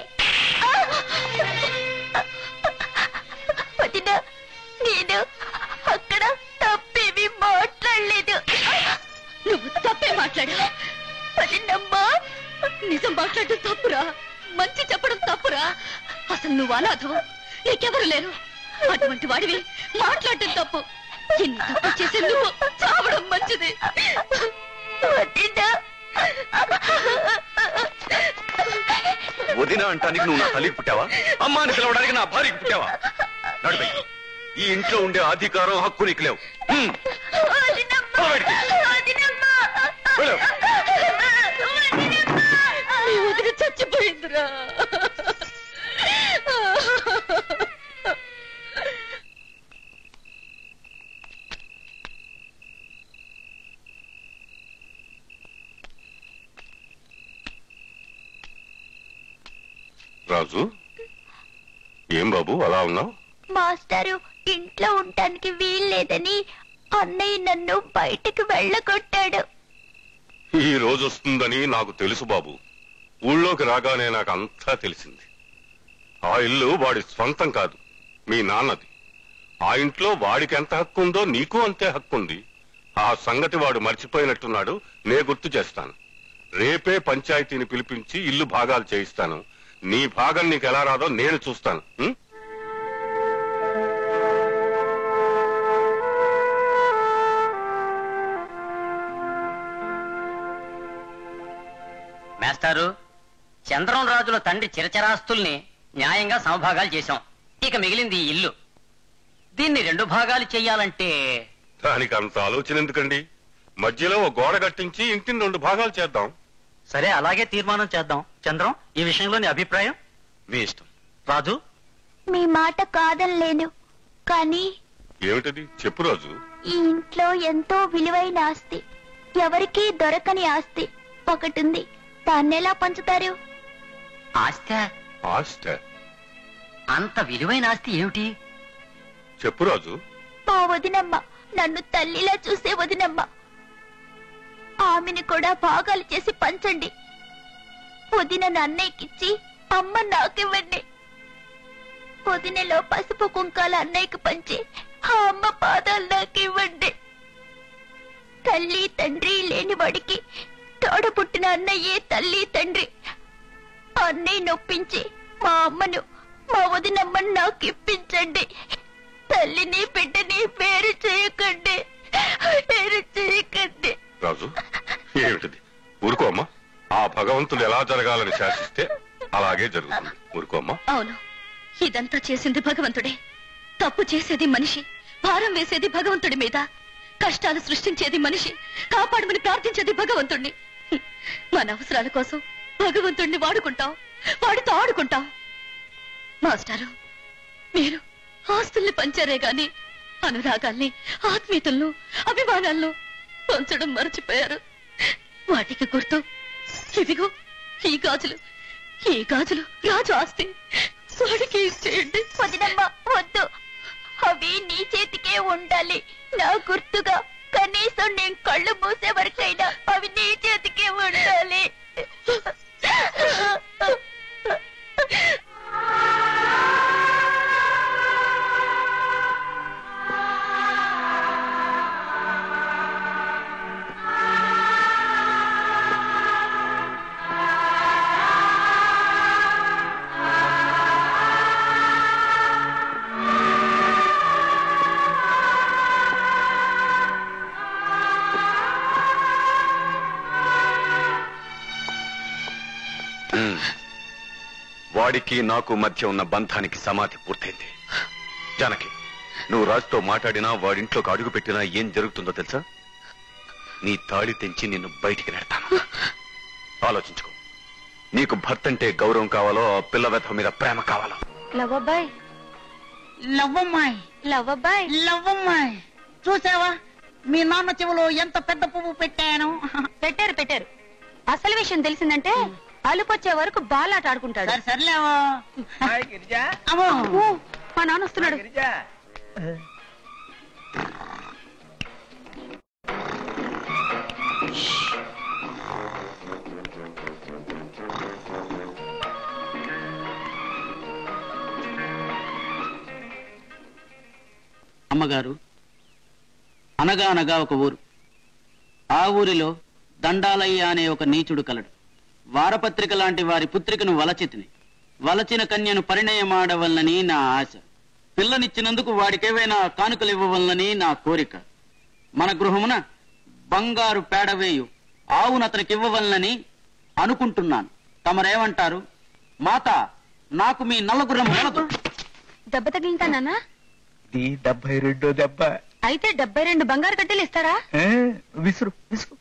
Speaker 5: వదిన, నేను అక్కడ తప్పేమి మాట్లాడలేదు.
Speaker 2: నువ్వు తప్పే మాట్లాడా?
Speaker 5: వదినమ్మా,
Speaker 2: నిజం మాట్లాడటం తప్పురా, మంచి చెప్పడం తప్పురా. అసలు నువ్వు అనాథవు, నీకెవరు లేరు. అటువంటి వాడివి మాట్లాడటం తప్పు. ఎన్ని తప్పు చేసే నువ్వు చావడం మంచిది.
Speaker 1: వదిన అంటానికి నువ్వు నా తల్లికి పుట్టావా? అమ్మాని పిలవడానికి నా భార్యకి పుట్టావా? నడుపై ఈ ఇంట్లో ఉండే అధికారం, హక్కు నీకు లేవు.
Speaker 2: నీ వదిన చచ్చిపోయిందిరా.
Speaker 4: రాజు, ఏం బాబు అలా ఉన్నావు?
Speaker 5: మాస్టారు ఇంట్లో ఉండటానికి వీల్లేదని అన్నయ్య నన్ను బయటికి వెళ్ళగొట్టాడు.
Speaker 4: ఈ రోజు వస్తుందని నాకు తెలుసు బాబు. ఊళ్ళోకి రాగానే నాకు అంతా తెలిసింది. ఆ ఇల్లు వాడి స్వంతం కాదు, మీ నాన్నది. ఆ ఇంట్లో వాడికి ఎంత హక్కు ఉందో నీకు అంతే హక్కుంది. ఆ సంగతి వాడు మర్చిపోయినట్టున్నాడు. నే గుర్తు చేస్తాను. రేపే పంచాయతీని పిలిపించి ఇల్లు భాగాలు చేయిస్తాను. నీ భాగం నీకు ఎలా రాదో నేను చూస్తాను.
Speaker 3: మేస్టారు, చంద్రం రాజుల తండ్రి చిరచరాస్తుల్ని న్యాయంగా సమభాగాలు చేశాం. ఇక మిగిలింది ఈ ఇల్లు. దీన్ని 2 భాగాలు చెయ్యాలంటే
Speaker 4: దానికి అంత ఆలోచన ఎందుకండి? మధ్యలో ఓ గోడ కట్టించి ఇంటిని 2 భాగాలు చేద్దాం.
Speaker 3: సరే, అలాగే తీర్మానం చేద్దాం. చంద్రం, ఈ విషయంలో నీ అభిప్రాయం?
Speaker 1: మీ ఇష్టం.
Speaker 3: రాజు,
Speaker 5: మీ మాట కాదనలేను, కానీ
Speaker 4: ఏమిటది చెప్పు రాజు.
Speaker 5: ఈ ఇంట్లో ఎంతో విలువైన ఆస్తి, ఎవరికీ దొరకని ఆస్తి ఒకటుంది. దాన్నెలా పంచుతారు?
Speaker 4: ఆస్తి
Speaker 3: అంత విలువైన ఆస్తి ఏమిటి?
Speaker 4: చెప్పు రాజు.
Speaker 5: మా వదినమ్మ, నన్ను తల్లిలా చూసే వదినమ్మ, ఆమెను కూడా భాగాలు చేసి పంచండి. వదినను అన్నయ్యకిచ్చి అమ్మ నాకివ్వండి. వదినలో పసుపు కుంకాల అన్నయ్యకు పంచి ఆ అమ్మ పాదాలు నాకివ్వండి. తల్లి తండ్రి లేని వాడికి తోడపుట్టిన అన్నయ్యే తల్లి తండ్రి. అన్నయ్య నొప్పించి మా అమ్మను, మా వదినమ్మను నాకు ఇప్పించండి. తల్లిని బిడ్డని పేరు చేయకండి, పేరు చేయకండి.
Speaker 4: రాజు ఏమిటిది? ఊరుకోమ్మా. ఆ భగవంతుడు ఎలా జరగాలని శాసిస్తే అలాగే జరుగుతుంది. ఊరుకోమ్మా.
Speaker 2: అవును, ఇదంతా చేసింది భగవంతుడే. తప్పు చేసేది మనిషి, భారం వేసేది భగవంతుడి మీద. కష్టాలు సృష్టించేది మనిషి, కాపాడమని ప్రార్థించేది భగవంతుణ్ణి. మన అవసరాల కోసం భగవంతుణ్ణి వాడుకుంటాం, వాడితో ఆడుకుంటాం. మాస్టారు, మీరు ఆస్తుల్ని పంచారే గాని అనురాగాల్ని, ఆత్మీయతలను, అభిమానాలను పంచడం మర్చిపోయారు. వాటికి గుర్తు ఇదిగో ఈ గాజులు. ఈ గాజులు రాజు ఆస్తి, వాడికి ఇచ్చేయండి.
Speaker 5: వదినమ్మ వద్దు, అవి నీ చేతికే ఉండాలి. నా గుర్తుగా కనీసం నేను కళ్ళు మూసే వరకైనా అవి నీ చేతికే ఉండాలి.
Speaker 1: వాడికి నాకు మధ్య ఉన్న బంధానికి సమాధి పూర్తయింది. జానకి, నువ్వు రాజుతో మాట్లాడినా, వాడింట్లోకి అడుగు పెట్టినా ఏం జరుగుతుందో తెలుసా? నీ తాళి తెంచి నిన్ను బయటికి నెడతాను. ఆలోచించుకో. నీకు భర్త అంటే గౌరవం కావాలో, ఆ పిల్ల వెధ మీద ప్రేమ కావాలో?
Speaker 2: లవ్వబ్బాయ్,
Speaker 8: లవ్వమ్మాయి,
Speaker 2: లవ్వబ్బాయ్,
Speaker 8: లవ్వమ్మాయి, చూసావా మీ నాన్న చెవులో ఎంత పెద్ద పువ్వు పెట్టాను?
Speaker 11: పెట్టారు పెట్టారు. అసలు విషయం తెలిసిందంటే అలుపొచ్చే వరకు బాలాట ఆడుకుంటాడు.
Speaker 8: సర్లేవా.
Speaker 11: అమ్మో, మా నాన్న వస్తున్నాడు.
Speaker 13: అమ్మగారు, అనగా అనగా ఒక ఊరు. ఆ ఊరిలో దండాలయ్య అనే ఒక నీచుడు కలడు. వారపత్రిక లాంటి వారి పుత్రికను వలచితిని. వలచిన కన్యను పరిణయమాడవలనని నా ఆశ. పిల్లనిచ్చినందుకు వాడికేవైనా కానుకలు ఇవ్వవలనని నా కోరిక. మన గృహమున బంగారు పేడవేయు ఆవును అతనికి ఇవ్వవలనని అనుకుంటున్నాను. తమరేమంటారు? మాత, నాకు మీ నల్లగుర్రం వలదు.
Speaker 11: దెబ్బ తగిలిందా నాన్న?
Speaker 6: 72 దెబ్బ.
Speaker 11: అయితే 72 బంగారు కట్టెలు ఇస్తారా?
Speaker 6: విసురు విసురు.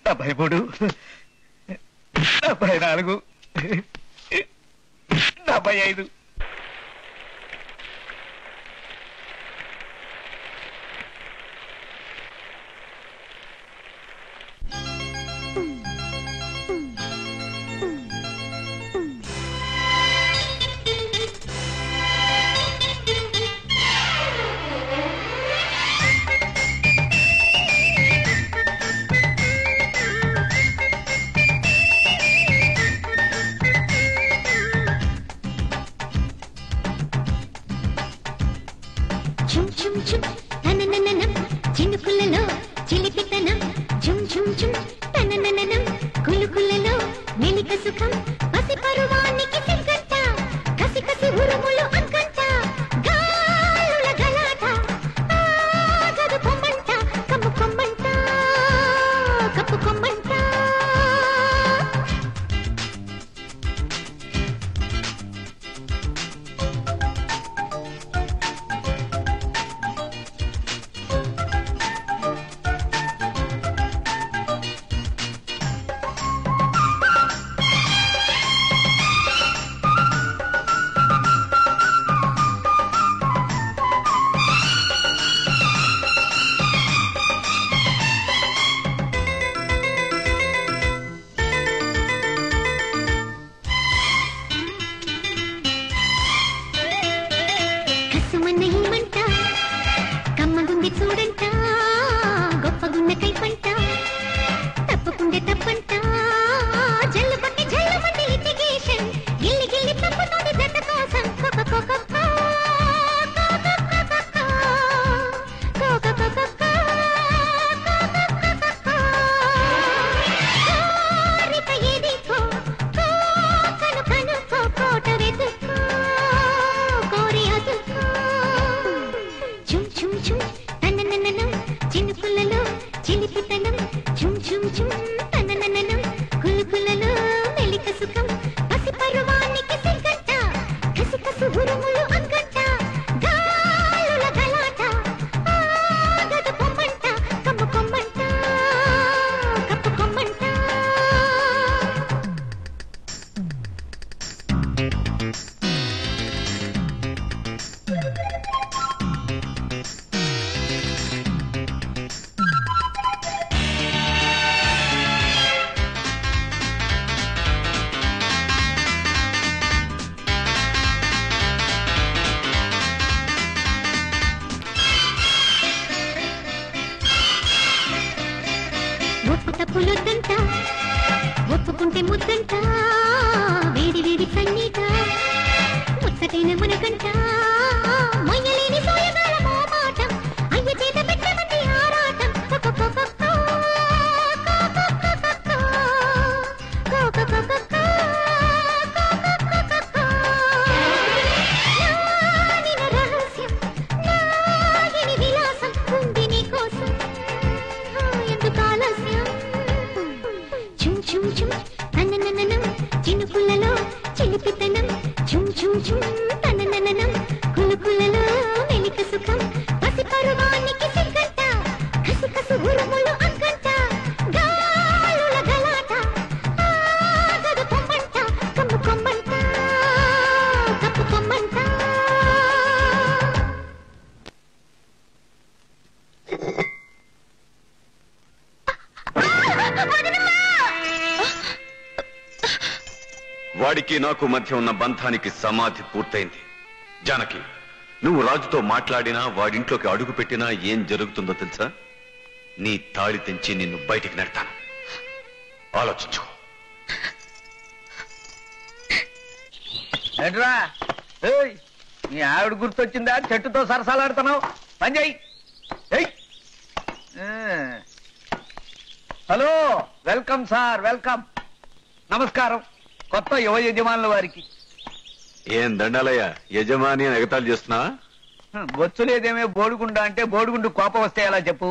Speaker 6: 73, 74, 45.
Speaker 12: చుమ్ చుమ్ చుమ్ తననననం చినుకులలో చిలిపితనం చుమ్ చుమ్ చుమ్ తననననం కులుకులలో మెలిక సుఖం పసి పరువానికి సిగ్గంట కసి కసి ఉరుములు అంకంట గాలుల గలాట ఆగదు పొమ్మంట కమ్ము కొమ్మంట కప్పు కొమ్మంట. కసుమన్న ఈ మంట కమ్మగుంది చూడంట గొప్పగున్న కైపంట తప్పకుండే తప్పంట జల్లు పట్టి లిటిగేషన్ గిల్లి గిల్లి తప్పుతోంది జత కోసం చినుకులలో చిలిపితనం చుమ్ చుమ్ చుమ్ తనననం కులుకులలో మెలిక సుఖం పసి పరువానికి సిగ్గంట కసి కసు గురుములు అంగంట గాలుల గలాట ఆగదు పొమ్మంట కమ్ము కొమ్మంట కప్పు కొమ్మంట ఒప్పు తప్పులొద్దంట ఒప్పుకుంటే ముద్దంట వేడి వేడి సన్నీట ముచ్చటైన మునకంట మొయ్యలేని సోయగాల మోమాటం అయ్య చేత పెట్టమంది ఆరాటం రహస్యం నాగిని విలాసం ఉంది నీ కోసం ఎందుకు ఆలస్యం చుమ్ చుమ్ చుమ్ తనననం చినుకులలో చిలిపితనం చుమ్ చుమ్ చుమ్ తనననం కులుకులలో మెలిక సుఖం పసి పరువానికి సిగ్గంట కసి కసు గురుములు అంగంట గాలుల గలాట ఆగదు పొమ్మంట కమ్ము కొమ్మంట కప్పు కొమ్మంట
Speaker 1: వాడికి నాకు మధ్య ఉన్న బంధానికి సమాధి పూర్తయింది. జానకి, నువ్వు రాజుతో మాట్లాడినా వాడింట్లోకి అడుగు పెట్టినా ఏం జరుగుతుందో తెలుసా? నీ తాళి తెంచి నిన్ను బయటికి నెడతాను. ఆలోచించుకో.
Speaker 6: ఏంట్రా నీ ఆవిడ గుర్తొచ్చిందా? చెట్టుతో సరసాలాడుతున్నావు. పని చెయ్యి. Hello, welcome sir, welcome. నమస్కారం కొత్త యువ యజమానుల వారికి.
Speaker 1: ఏం దండాలయ్య, యజమాని అని ఎగతాళి చేస్తున్నా?
Speaker 6: బొచ్చులేదేమే బోడుగుండ అంటే బోడుగుండు కోపం వస్తే ఎలా చెప్పు?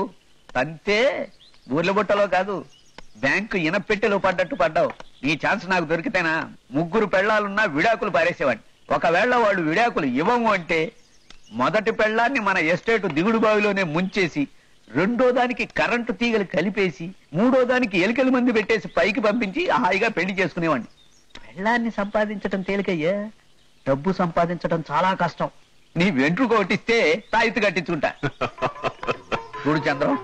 Speaker 6: అంతే, ఊర్ల బుట్టలో కాదు బ్యాంకు ఇనపెట్టెలో పడ్డట్టు పడ్డావు. నీ ఛాన్స్ నాకు దొరికితేనా 3 పెళ్లాలున్నా విడాకులు పారేసేవాడిని. ఒకవేళ వాళ్ళు విడాకులు ఇవ్వము అంటే మొదటి పెళ్లాన్ని మన ఎస్టేట్ దిగుడు బావిలోనే ముంచేసి, 2వ దానికి కరెంటు తీగలు కలిపేసి, 3వ దానికి ఎలికల మంది పెట్టేసి పైకి పంపించి హాయిగా పెళ్లి చేసుకునేవాడిని. పెళ్లాన్ని సంపాదించటం తేలికయ్యా, డబ్బు సంపాదించటం చాలా కష్టం. నీ వెంట్రుక కొట్టిస్తే తాయితు కట్టించుకుంటా. చూడు చంద్రం,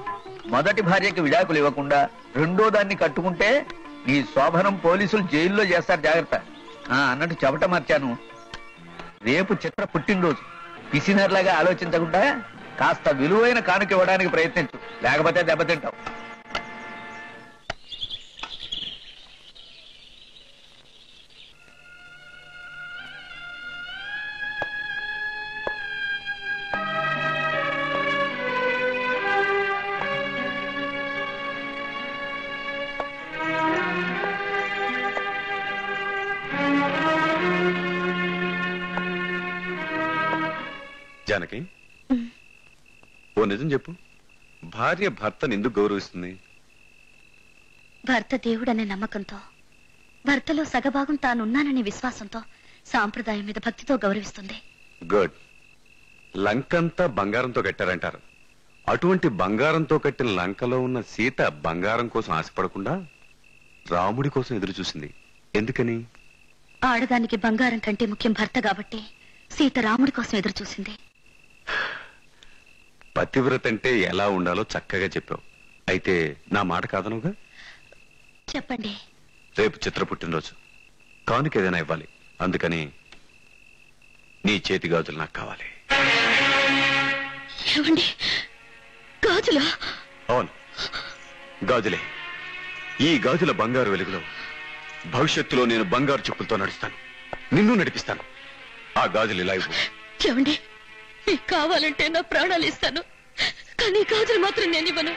Speaker 6: మొదటి భార్యకి విడాకులు ఇవ్వకుండా 2వ దాన్ని కట్టుకుంటే నీ శోభనం పోలీసులు జైల్లో చేస్తారు, జాగ్రత్త. అన్నట్టు చెబట మర్చాను, రేపు చిత్ర పుట్టినరోజు. పిసినర్లాగా ఆలోచించకుండా కాస్త విలువైన కానుక ఇవ్వడానికి ప్రయత్నించు, లేకపోతే దెబ్బతింటావు.
Speaker 1: జానకి, ఓ నిజం చెప్పు, భార్య భర్తను ఎందుకు గౌరవిస్తుంది?
Speaker 2: భర్త దేవుడనే నమ్మకంతో, భర్తలో సగభాగం తానున్నాననే విశ్వాసంతో, సాంప్రదాయం మీద భక్తితో గౌరవిస్తుంది.
Speaker 1: గుడ్. లంకంతా బంగారంతో కట్టారంటారు. అటువంటి బంగారంతో కట్టిన లంకలో ఉన్న సీత బంగారం కోసం ఆశపడకుండా రాముడి కోసం ఎదురు చూసింది. ఎందుకని?
Speaker 2: ఆడదానికి బంగారం కంటే ముఖ్యం భర్త కాబట్టి సీత రాముడి కోసం ఎదురు చూసింది.
Speaker 1: పతివ్రత అంటే ఎలా ఉండాలో చక్కగా చెప్పావు. అయితే నా మాట కాదనుగా?
Speaker 2: చెప్పండి.
Speaker 1: రేపు చిత్ర పుట్టినరోజు, కానుక ఏదైనా ఇవ్వాలి. అందుకని నీ చేతి గాజులు నాకు కావాలి.
Speaker 2: ఏమండి గాజులా?
Speaker 1: అవును, గాజులే. ఈ గాజుల బంగారు వెలుగులో భవిష్యత్తులో నేను బంగారు చెప్పులతో నడుస్తాను, నిన్ను నడిపిస్తాను. ఆ గాజులు ఇలా ఇవ్వు.
Speaker 2: ఏమండి, మీకు కావాలంటే నా ప్రాణాలు ఇస్తాను, కానీ ఈ గాజులు మాత్రం నేను ఇవ్వను.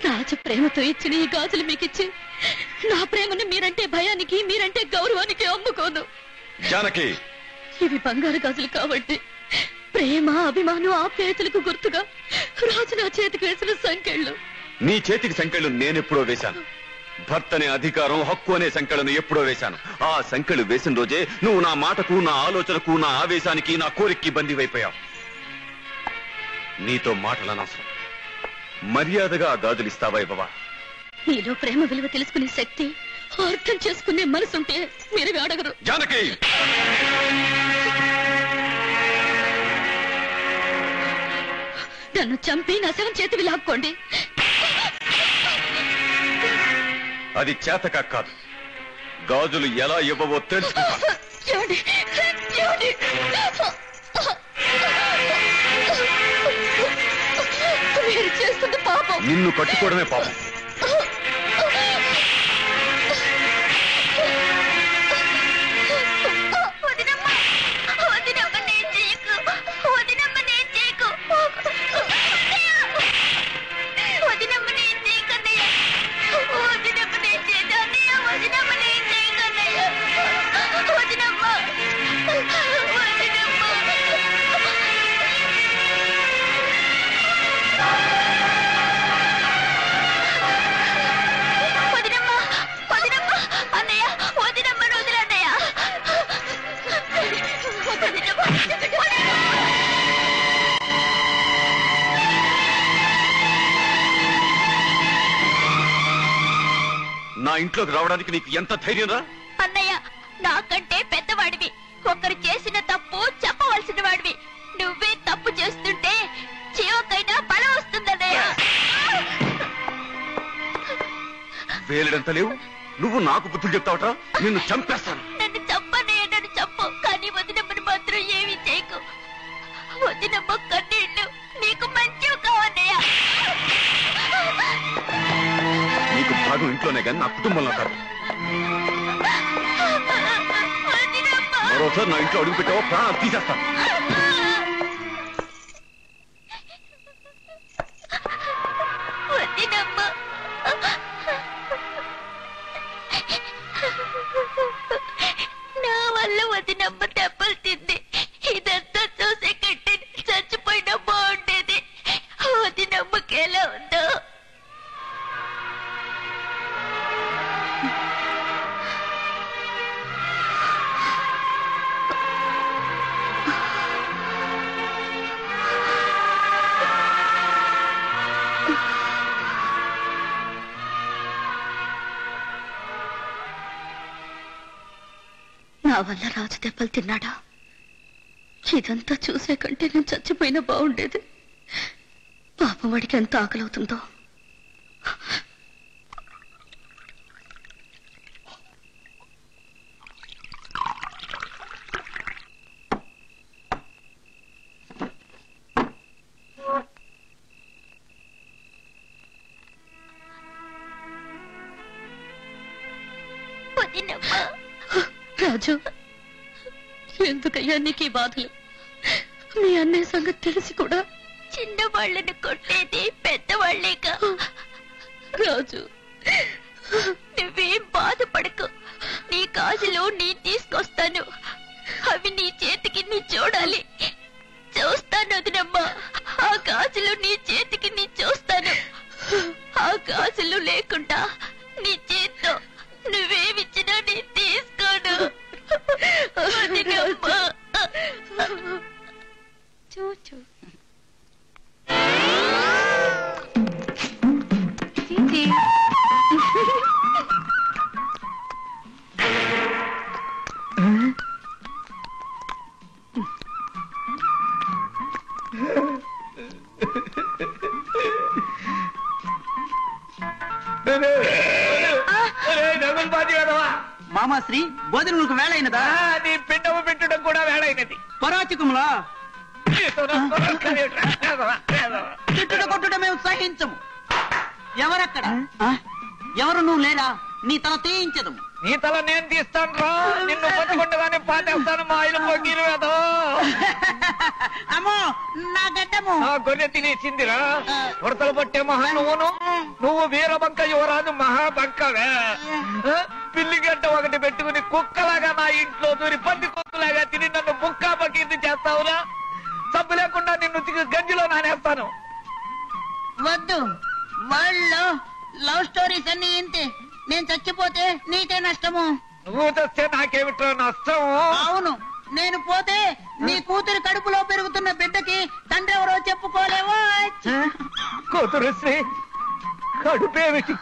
Speaker 2: రాజు ప్రేమతో ఇచ్చిన ఈ గాజులు మీకు ఇచ్చి నా ప్రేమను మీరంటే భయానికి, మీరంటే గౌరవానికి అమ్ముకోను.
Speaker 1: జానకి,
Speaker 2: ఇవి బంగారు గాజులు కాబట్టి ప్రేమ, అభిమానం, ఆప్యాయతలకు గుర్తుగా రాజు నా చేతికి వేసిన సంకెళ్ళు.
Speaker 1: నీ చేతికి సంకెళ్ళు నేనెప్పుడో వేశాను. భర్తనే అధికారం, హక్కు అనే సంకెళ్ళను ఎప్పుడో వేశాను. ఆ సంకెళ్ళు వేసిన రోజే నువ్వు నా మాటకు, నా ఆలోచనకు, నా ఆవేశానికి, నా కోరికకి బందీవైపోయావు. నీతో మాటలు అనవసరం. మర్యాదగా ఆ గాజులు ఇస్తావా ఇవ్వవా?
Speaker 2: నీలో ప్రేమ విలువ తెలుసుకునే శక్తి, అర్థం చేసుకునే మనసుంటే మీరు అడగరు.
Speaker 1: జానకి,
Speaker 2: నన్ను చంపి నా శవం చేతివి లాక్కోండి.
Speaker 1: అది చేతక కాదు. గాజులు ఎలా ఇవ్వవో తెలుసుకుంటా.
Speaker 2: ఏమండి, ఏమండి? మీరు చేస్తుంది పాపం.
Speaker 1: నిన్ను కట్టుకోవడమే పాపం. నా ఇంట్లోకి రావడానికి నీకు ఎంత ధైర్యం రా?
Speaker 5: అన్నయ్య, నాకంటే పెద్దవాడివి, ఒకరు చేసిన తప్పు చెప్పవలసిన వాడివి. నువ్వే తప్పు చేస్తుంటే జీవకైనా బలం వస్తుందన్నయ్య.
Speaker 1: వేలడంత లేవు, నువ్వు నాకు బుద్ధులు చెప్తావట. నిన్ను చంపేస్తాను.
Speaker 5: నన్ను చంపన్నయ్య, నన్ను చంపు, కానీ వదినమ్మని మాత్రం ఏమీ చేయకు. వదినమ్మ కన్నీళ్ళు నీకు మంచివి కావన్నయ్య.
Speaker 1: నీకు భాగం ఇంట్లోనే కానీ నా కుటుంబంలో కాదు. మరోసారి నా ఇంట్లో అడుగు పెట్టావో ప్రాణాలు తీసేస్తాను.
Speaker 5: నా వల్ల వదినమ్మ దెబ్బలు తింది. ఇదంతా చూసే కంటే చచ్చిపోయినా బాగుండేది. వదినమ్మకి ఎలా ఉందో.
Speaker 2: నా వల్ల రాజు దెబ్బలు తిన్నాడా? ఇదంతా చూసే కంటే నేను చచ్చిపోయినా బాగుండేది. పాపం వాడికి ఎంత ఆకలవుతుందో. రాజు, ఎందుకయ్యా నీకు ఈ బాధలు? మీ అన్నయ్య సంగతి తెలిసి కూడా
Speaker 5: చిన్నవాళ్ళని కొట్టేది పెద్దవాళ్లేగా.
Speaker 2: రాజు,
Speaker 5: నువ్వేం బాధపడకు. నీ గాజులు నీ తీసుకొస్తాను. అవి నీ చేతికి నీ చూడాలి. చూస్తాను వదినమ్మా, ఆ గాజులు నీ చేతికి నీ చూస్తాను. ఆ గాజులు లేకుండా నీ చేత్తో నువ్వేమిచ్చినా నీ తీసుకోను. వదినమ్మా. చూచు
Speaker 8: మామాశ్రీ, భోజనములకు వేళైనదా?
Speaker 6: నీ పిండము పెట్టడం కూడా వేళైనది.
Speaker 8: పరాచికములా తిట్టుడు కొట్టుడు మేము సహించము. ఎవరక్కడ? ఎవరు? నువ్వు లేరా? నీ తల తీయించదు.
Speaker 6: నీ తల నేను తీస్తాను రా. నిన్ను పట్టుకుంటగానే పాటేస్తాను మా ఇల్లు పొగీలు వేదో.
Speaker 8: అమ్మో నా గడ్డము.
Speaker 6: గొర్రె తినేసిందిరా. ఉడతలు పట్టే మహా నువ్వు వీరబంక యువరాజు మహాబంకవే. పిల్లి గడ్డ ఒకటి పెట్టుకుని కుక్కలాగా నా ఇంట్లో దూరి పంది కుక్కలాగా తిని నన్ను బుక్కా బకీర్తి చేస్తావురా. సబ్బు లేకుండా నిన్ను గంజిలో నానేస్తాను.
Speaker 8: వద్దు, వాళ్ళు లవ్ స్టోరీస్ అన్ని ఇంతే. నేను చచ్చిపోతే నీకే నష్టము.
Speaker 6: నువ్వు చస్తే నాకేమిట్రా నష్టం?
Speaker 8: అవును, నేను పోతే నీ కూతురు కడుపులో పెరుగుతున్న బిడ్డకి తండ్రి ఎవరో చెప్పుకోలేవో.
Speaker 6: కూతురు శ్రీ కడుపేమిటి,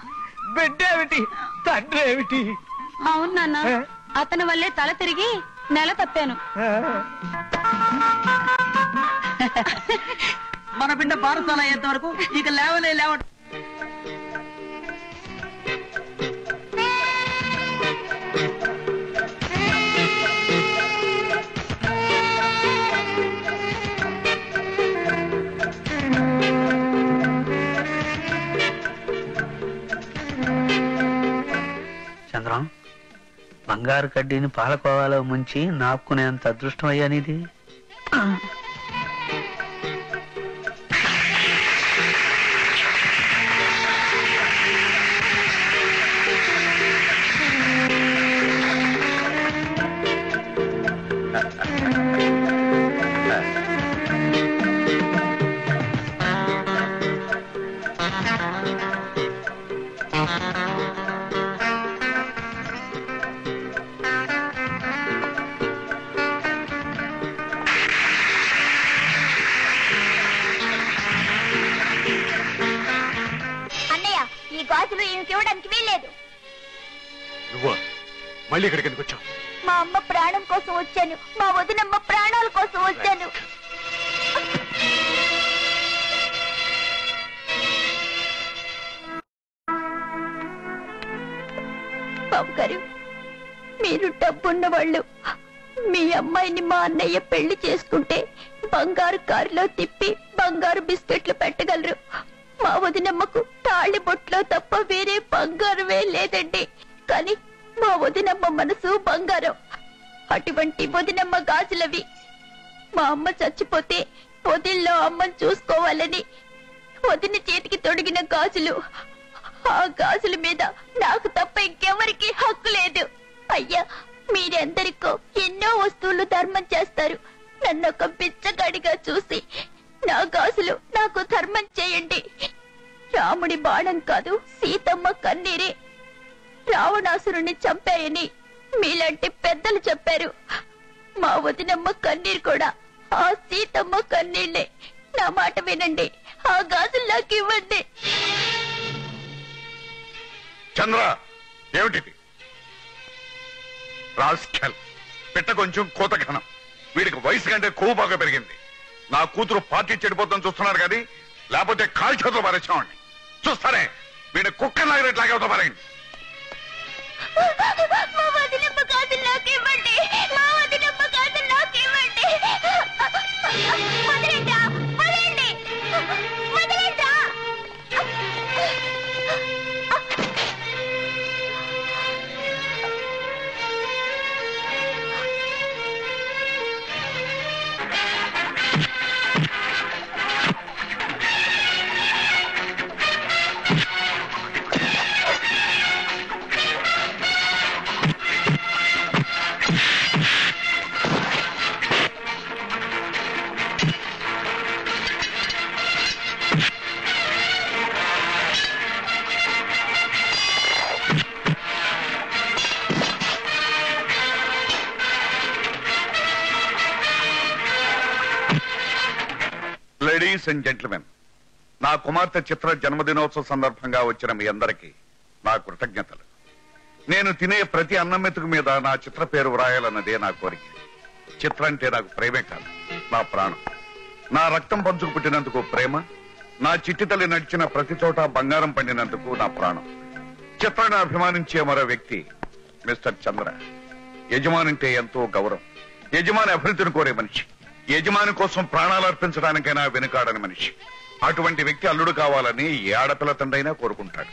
Speaker 6: బిడ్డేమిటి, తండ్రి ఏమిటి?
Speaker 11: అవును నాన్న, అతని వల్లే తల తిరిగి నెల తప్పాను.
Speaker 8: మన బిడ్డ పారసాల అయ్యేంత వరకు ఇక లేవలే లేవట.
Speaker 6: చంద్రం, బంగారు కడ్డీని పాలకోవాలో ముంచి నాపుకునేంత అదృష్టం అయ్యా నీది.
Speaker 5: గాజులు ఈమెకి ఇవ్వడానికి వీల్లేదు.
Speaker 1: మళ్ళీ ఇక్కడికి ఎందుకు వచ్చావు?
Speaker 5: మా అమ్మ ప్రాణం కోసం వచ్చాను. మా వదినమ్మ ప్రాణాల కోసం వచ్చాను. బాబు గారు, మీరు డబ్బున్న వాళ్ళు. మీ అమ్మాయిని మా అన్నయ్య పెళ్లి చేసుకుంటే బంగారు కారులో తిప్పి బంగారు బిస్కెట్లు పెట్టగలరు. మా వదినమ్మకు తాళి బొట్లో తప్ప వేరే బంగారమే లేదండి. కానీ మా వదినమ్మ మనసు బంగారం. అటువంటి వదినమ్మ గాజులవి. మా అమ్మ చచ్చిపోతే వదిల్లో అమ్మని చూసుకోవాలని వదిన చేతికి తొడిగిన గాజులు. ఆ గాజుల మీద నాకు తప్ప ఇంకెవరికి హక్కు లేదు. అయ్యా, మీరెందరికో ఎన్నో వస్తువులు ధర్మం చేస్తారు. నన్నొక బిచ్చగాడిగా చూసి నా గాజులు నాకు ధర్మం చేయండి. రాముడి బాణం కాదు, సీతమ్మ కన్నీరే రావణాసురుణ్ణి చంపాయని మీలాంటి పెద్దలు చెప్పారు. మా వదినమ్మ కన్నీరు కూడా ఆ సీతమ్మ కన్నీళ్లే. నా మాట వినండి, ఆ గాజులు నాకు ఇవ్వండి.
Speaker 7: చంద్ర, ఏమిటిది? రాస్కెల్, పిట్ట కొంచెం కోత ఘనం. వీడికి వయసు కంటే కొవ్వు బాగా పెరిగింది. నా కూతురు పార్టీ చెడిపోతాం చూస్తున్నారు కానీ లేకపోతే కాలు చేతులు పారేసామండి. చూస్తారే, వీడి కుక్క నాగినట్లాగే అవుతా పారండి.
Speaker 5: మా వదినమ్మ గాజులు నాకు ఇవ్వండి. మా వదినమ్మ గాజులు నాకు ఇవ్వండి. వదిలేంటా, వదిలేండి, వదిలేంటా.
Speaker 7: లేడీస్ అండ్ జెంట్మెన్, నా కుమార్తె చిత్ర జన్మదినోత్సవ సందర్భంగా వచ్చిన మీ అందరికీ నా కృతజ్ఞతలు. నేను తినే ప్రతి అన్నం మెతుకు మీద నా చిత్ర పేరు వ్రాయాలన్నదే నా కోరిక. చిత్ర అంటే నాకు ప్రేమే కాదు, నా ప్రాణం. నా రక్తం పంచుకు పుట్టినందుకు ప్రేమ, నా చిట్టి తల్లి నడిచిన ప్రతి చోట బంగారం పండినందుకు నా ప్రాణం. చిత్రాన్ని అభిమానించే మరో వ్యక్తి మిస్టర్ చంద్ర. యజమానంటే ఎంతో గౌరవం, యజమాని అభివృద్ధిని కోరే మనిషి. యజమాని కోసం ప్రాణాలు అర్పించడానికైనా వెనుకాడని మనిషి. అటువంటి వ్యక్తి అల్లుడు కావాలని ఏ ఆడపిల్ల తండ్రైనా కోరుకుంటాడు.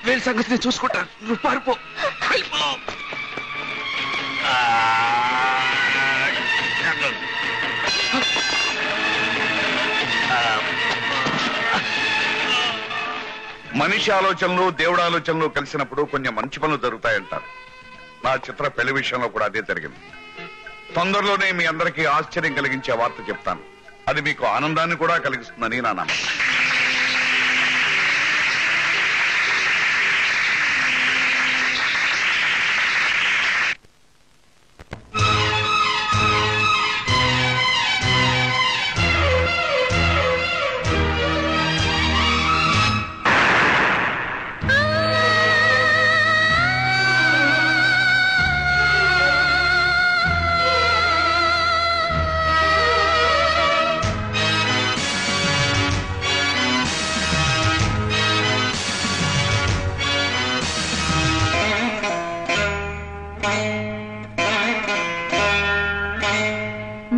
Speaker 6: వీళ్ళ సంగతి నేను చూసుకుంటాను, నువ్వు పారిపో.
Speaker 7: మనిషి ఆలోచనలు దేవుడు ఆలోచనలు కలిసినప్పుడు కొన్ని మంచి పనులు జరుగుతాయంటారు. నా చిత్ర పెళ్లి విషయంలో కూడా అదే జరిగింది. తొందరలోనే మీ అందరికీ ఆశ్చర్యం కలిగించే వార్త చెప్తాను. అది మీకు ఆనందాన్ని కూడా కలిగిస్తుందని నా నమ్మకం.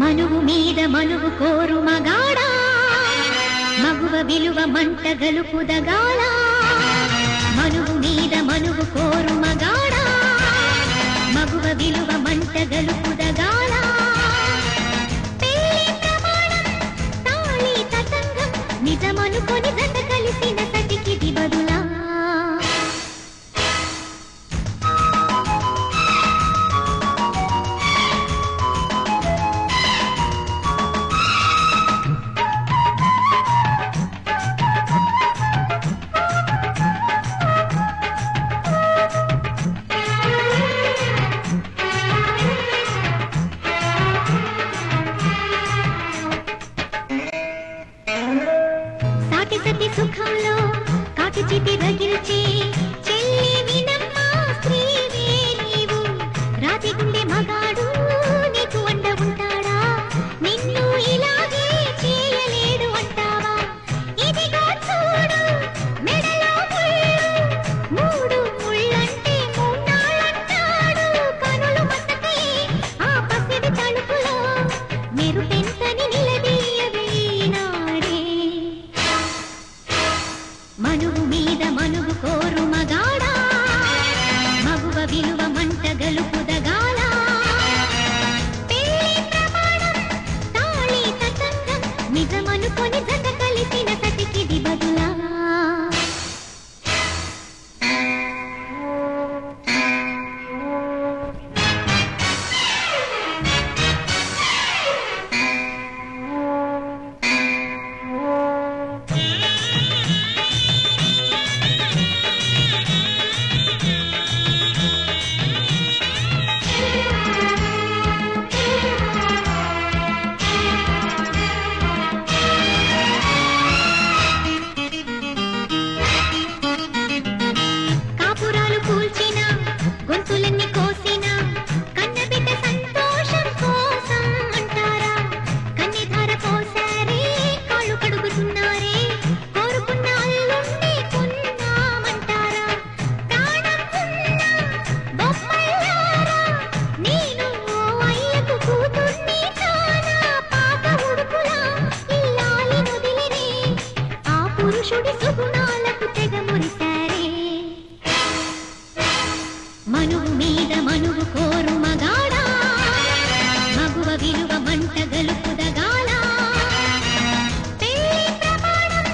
Speaker 12: మనువు మీద మనువు కోరు మగాడా, మగువ విలువ మంట గలుపుదగాల. మనువు మీద మనువు కోరు మగాడా, మగువ విలువ మంట గలుపుదగాల. పెళ్లి ప్రమాణం తాళి తతంగం నిజమనుకొని జత కలిసిన సతికి దిబదులా. సుఖంలో కాకి చితి రగిల్చి చెల్లి వినమ్మా స్త్రీవే నీవు. రాతి గుండె మగాడు నీకు అండ ఉంటాడా, నిన్ను ఇలాగే చేయలేడు అంటావా. ఇదిగో చూడు మెడలో ముళ్ళు, మూడు ముళ్ళంటే మూన్నాళ్ళంటాడు. కనులు మసకి ఆ పసిడి తలుపులో మెరుపెంతని నిలదీయవే నాడే. మనువు మీద మనువు కోరు మగాడా, మగువ విలువ మంట గలుపుదగాల. పెళ్లి ప్రమాణం తాళి తతంగం నిజమనుకొని జత కలిసిన సతికి దిబదులా. కాపురాలు కూల్చిన గొంతులన్నీ కోసిన కన్నబిడ్డ సంతోషం కోసం అంటారా. కన్నెధార పోసారే కాళ్ళు కడుగుతున్నారే, కోరుకున్న అల్లుండి కొన్నామంటారా. ప్రాణం ఉన్న బొమ్మల్లారా నేను ఓ అయ్యకు కూతుర్ని కానా. పాక ఉడుకులా ఇల్లాలి నుదిలిని ఆ పురుషుడి సుగుణాలకు తెగ మురిశారే. మనువు మీద మనువు కోరు మగాడా, మగువ విలువ మంట గలుపుదగాల. పెళ్లి ప్రమాణం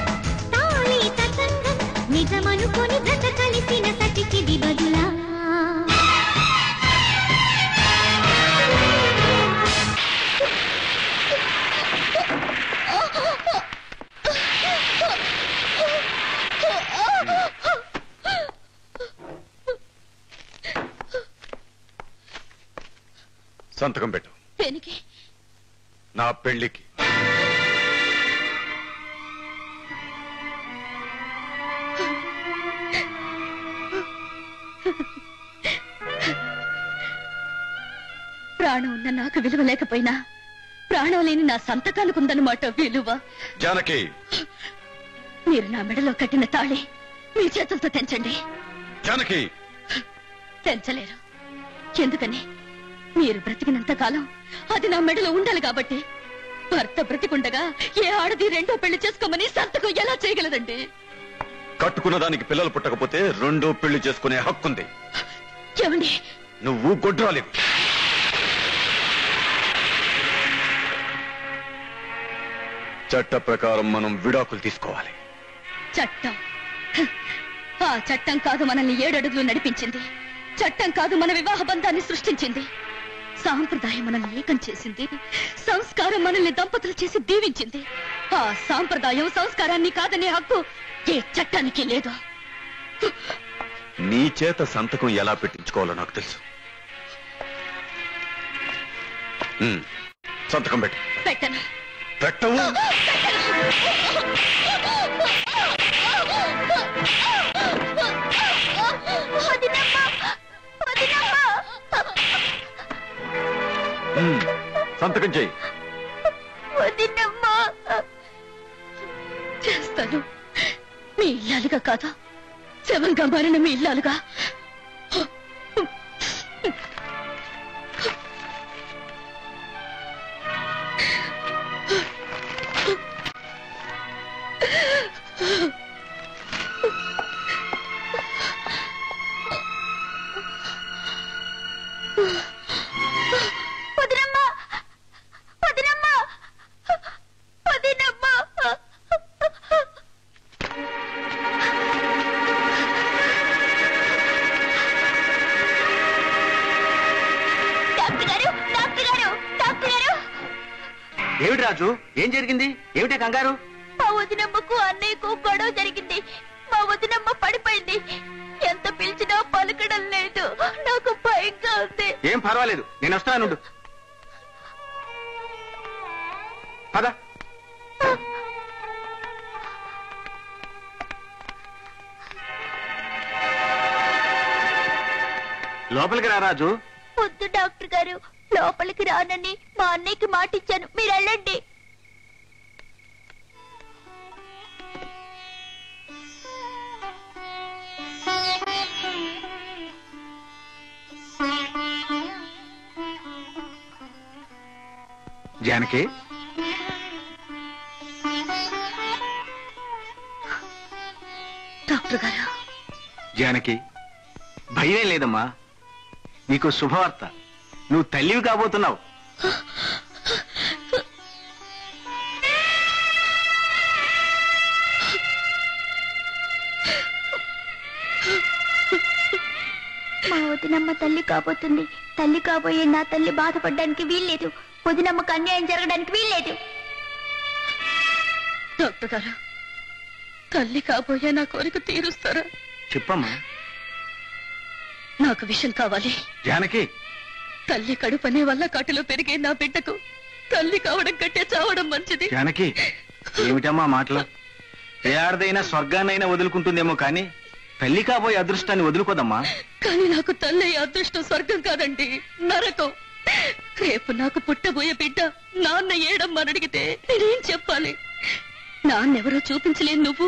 Speaker 12: తాళి తతంగం నిజమనుకొని జత కలిసిన సతికి దిబదులా.
Speaker 1: సంతకం పెట్టు.
Speaker 2: దేనికి?
Speaker 1: నా పెళ్లికి.
Speaker 2: ప్రాణం ఉన్న నాకు విలువ లేకపోయినా ప్రాణం లేని నా సంతకానికి ఉందన్నమాట విలువ.
Speaker 1: జానకి,
Speaker 2: మీరు నా మెడలో కట్టిన తాళి మీ చేతులతో తెంచండి.
Speaker 1: జానకి,
Speaker 2: తెంచలేరు. ఎందుకని? మీరు బ్రతికినంత కాలం అది నా మెడలో ఉండాలి కాబట్టి. భర్త బ్రతికుండగా ఏ ఆడది రెండో పెళ్లి చేసుకోమని సంతకం ఎలా చేయగలదండి?
Speaker 1: కట్టుకున్న దానికి పిల్లలు పుట్టకపోతే రెండో పెళ్లి చేసుకునే హక్కుంది.
Speaker 2: ఏమండి?
Speaker 1: నువ్వు గొడ్రాలివి. చట్ట ప్రకారం మనం విడాకులు తీసుకోవాలి.
Speaker 2: చట్టం? ఆ చట్టం కాదు మనల్ని 7 అడుగులు నడిపించింది. చట్టం కాదు మన వివాహ బంధాన్ని సృష్టించింది. సాంప్రదాయం మనల్ని ఏకం చేసింది. సంస్కారం మనల్ని దంపతులు చేసి దీవించింది. ఆ సాంప్రదాయం సంస్కారాన్ని కాదనే హక్కు ఏ చట్టానికి లేదు.
Speaker 1: నీ చేత సంతకం ఎలా పెట్టించుకోవాలో నాకు తెలుసు. సంతకం పెట్టు.
Speaker 2: పెట్టను.
Speaker 1: పెట్టవు? సంతకం చెయ్యి.
Speaker 2: చేస్తాను. మీ ఇల్లాలుగా కాదా, శవంగా మారిన మీ ఇల్లాలుగా.
Speaker 3: ఏమిటి రాజు, ఏం జరిగింది? ఏమిటే కంగారు?
Speaker 5: మా వదినమ్మకు అన్నయ్యకు గొడవ జరిగింది. మా వదినమ్మ పడిపోయింది. ఎంత పిలిచినా పలకడం లేదు. నాకు భయంగా ఉంది.
Speaker 3: ఏం పర్వాలేదు, నేను వస్తాను. పద. లోపలికి రా రాజు.
Speaker 5: వద్దు డాక్టర్ గారు, లోపలికి రానని మా అన్నయ్యకి మాట ఇచ్చాను. మీరు వెళ్ళండి.
Speaker 3: జానకి,
Speaker 2: డాక్టర్ గారు.
Speaker 3: జానకి, భయం లేదమ్మా. నీకు శుభవార్త. నువ్వు తల్లివి కాబోతున్నావు.
Speaker 5: మా వదినమ్మ తల్లి కాబోతుంది. తల్లి కాబోయే నా తల్లి బాధపడడానికి వీల్లేదు. వదినమ్మకు అన్యాయం జరగడానికి వీల్లేదు.
Speaker 2: డాక్టర్ గారు, తల్లి కాబోయే నా కోరిక తీరుస్తారా?
Speaker 3: చెప్పమ్మా.
Speaker 2: నాకు విషయం కావాలి.
Speaker 3: జానకి,
Speaker 2: తల్లి కడుపనే వల్ల కాటిలో పెరిగే నా బిడ్డకు తల్లి కావడం కంటే చావడం మంచిది.
Speaker 3: జానకి, ఏమిటమ్మా మాటలు? ఏ ఆడదైనా స్వర్గాన్నైనా వదులుకుంటుందేమో కానీ తల్లి కాబోయే అదృష్టాన్ని వదులుకోదమ్మా.
Speaker 2: కానీ నాకు తల్లి అయ్యే అదృష్టం స్వర్గం కాదండి, నరకం. రేపు నాకు పుట్టబోయే బిడ్డ నాన్న ఏడమ్మని అడిగితే నేనేం చెప్పాలి? నాన్నెవరో చూపించలేను నువ్వు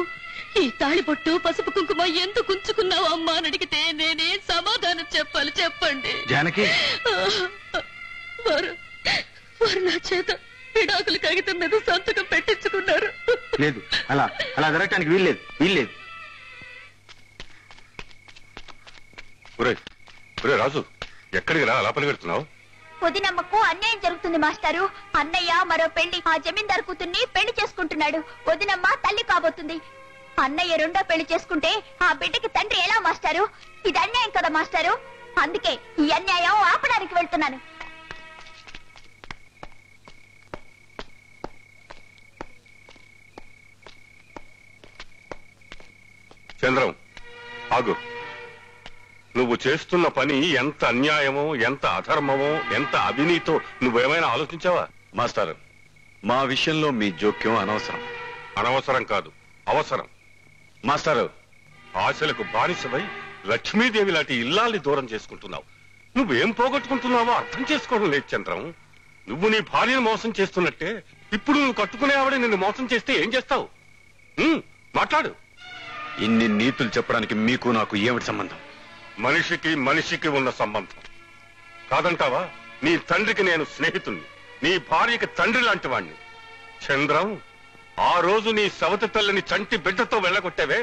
Speaker 2: ఈ తాళిబొట్టు పసుపు కుంకుమ ఎందుకు ఉంచుకున్నావు అమ్మా అని అడిగితే నేనేం సమాధానం చెప్పాలి చెప్పండి?
Speaker 3: జానకి,
Speaker 2: వారు నా చేత విడాకులు కాగితం మీద సంతకం పెట్టించుకున్నారు.
Speaker 3: లేదు, అలా అలా జరగటానికి వీల్లేదు, వీల్లేదు.
Speaker 4: రాజు, ఎక్కడికి రా అలా పరిగెడుతున్నావు?
Speaker 5: వదినమ్మకు అన్యాయం జరుగుతుంది మాస్టారు. అన్నయ్య మరో పెళ్లి ఆ జమీందారు కూతుర్ని పెళ్లి చేసుకుంటున్నాడు. వదినమ్మ తల్లి కాబోతుంది. అన్నయ్య రెండో పెళ్లి చేసుకుంటే ఆ బిడ్డకి తండ్రి ఎలా మాస్టారు? ఇది అన్యాయం కదా మాస్టారు. అందుకే ఈ అన్యాయం ఆపడానికి వెళ్తున్నాను.
Speaker 4: చంద్రం, ఆగు. నువ్వు చేస్తున్న పని ఎంత అన్యాయమో, ఎంత అధర్మమో, ఎంత అవినీతో నువ్వేమైనా ఆలోచించావా?
Speaker 1: మాస్టర్, మా విషయంలో మీ జోక్యం అనవసరం.
Speaker 4: అనవసరం కాదు, అవసరం.
Speaker 1: మాస్టర్,
Speaker 4: ఆశలకు బానిసవై లక్ష్మీదేవి లాంటి ఇల్లాల్ని దూరం చేసుకుంటున్నావు. నువ్వేం పోగొట్టుకుంటున్నావో అర్థం చేసుకోవడం లేదు చంద్రం. నువ్వు నీ భార్యను మోసం చేస్తున్నట్టే ఇప్పుడు నువ్వు కట్టుకునే ఆవిడ నిన్ను మోసం చేస్తే ఏం చేస్తావు? మాట్లాడు.
Speaker 1: ఇన్ని నీతులు చెప్పడానికి మీకు నాకు ఏమిటి సంబంధం?
Speaker 4: మనిషికి మనిషికి ఉన్న సంబంధం కాదంటావా? నీ తండ్రికి నేను స్నేహితుణ్ణి, నీ భార్యకి తండ్రి లాంటి వాణ్ణి. చంద్రం, ఆ రోజు నీ సవతి తల్లిని చంటి బిడ్డతో వెళ్ళగొట్టావే,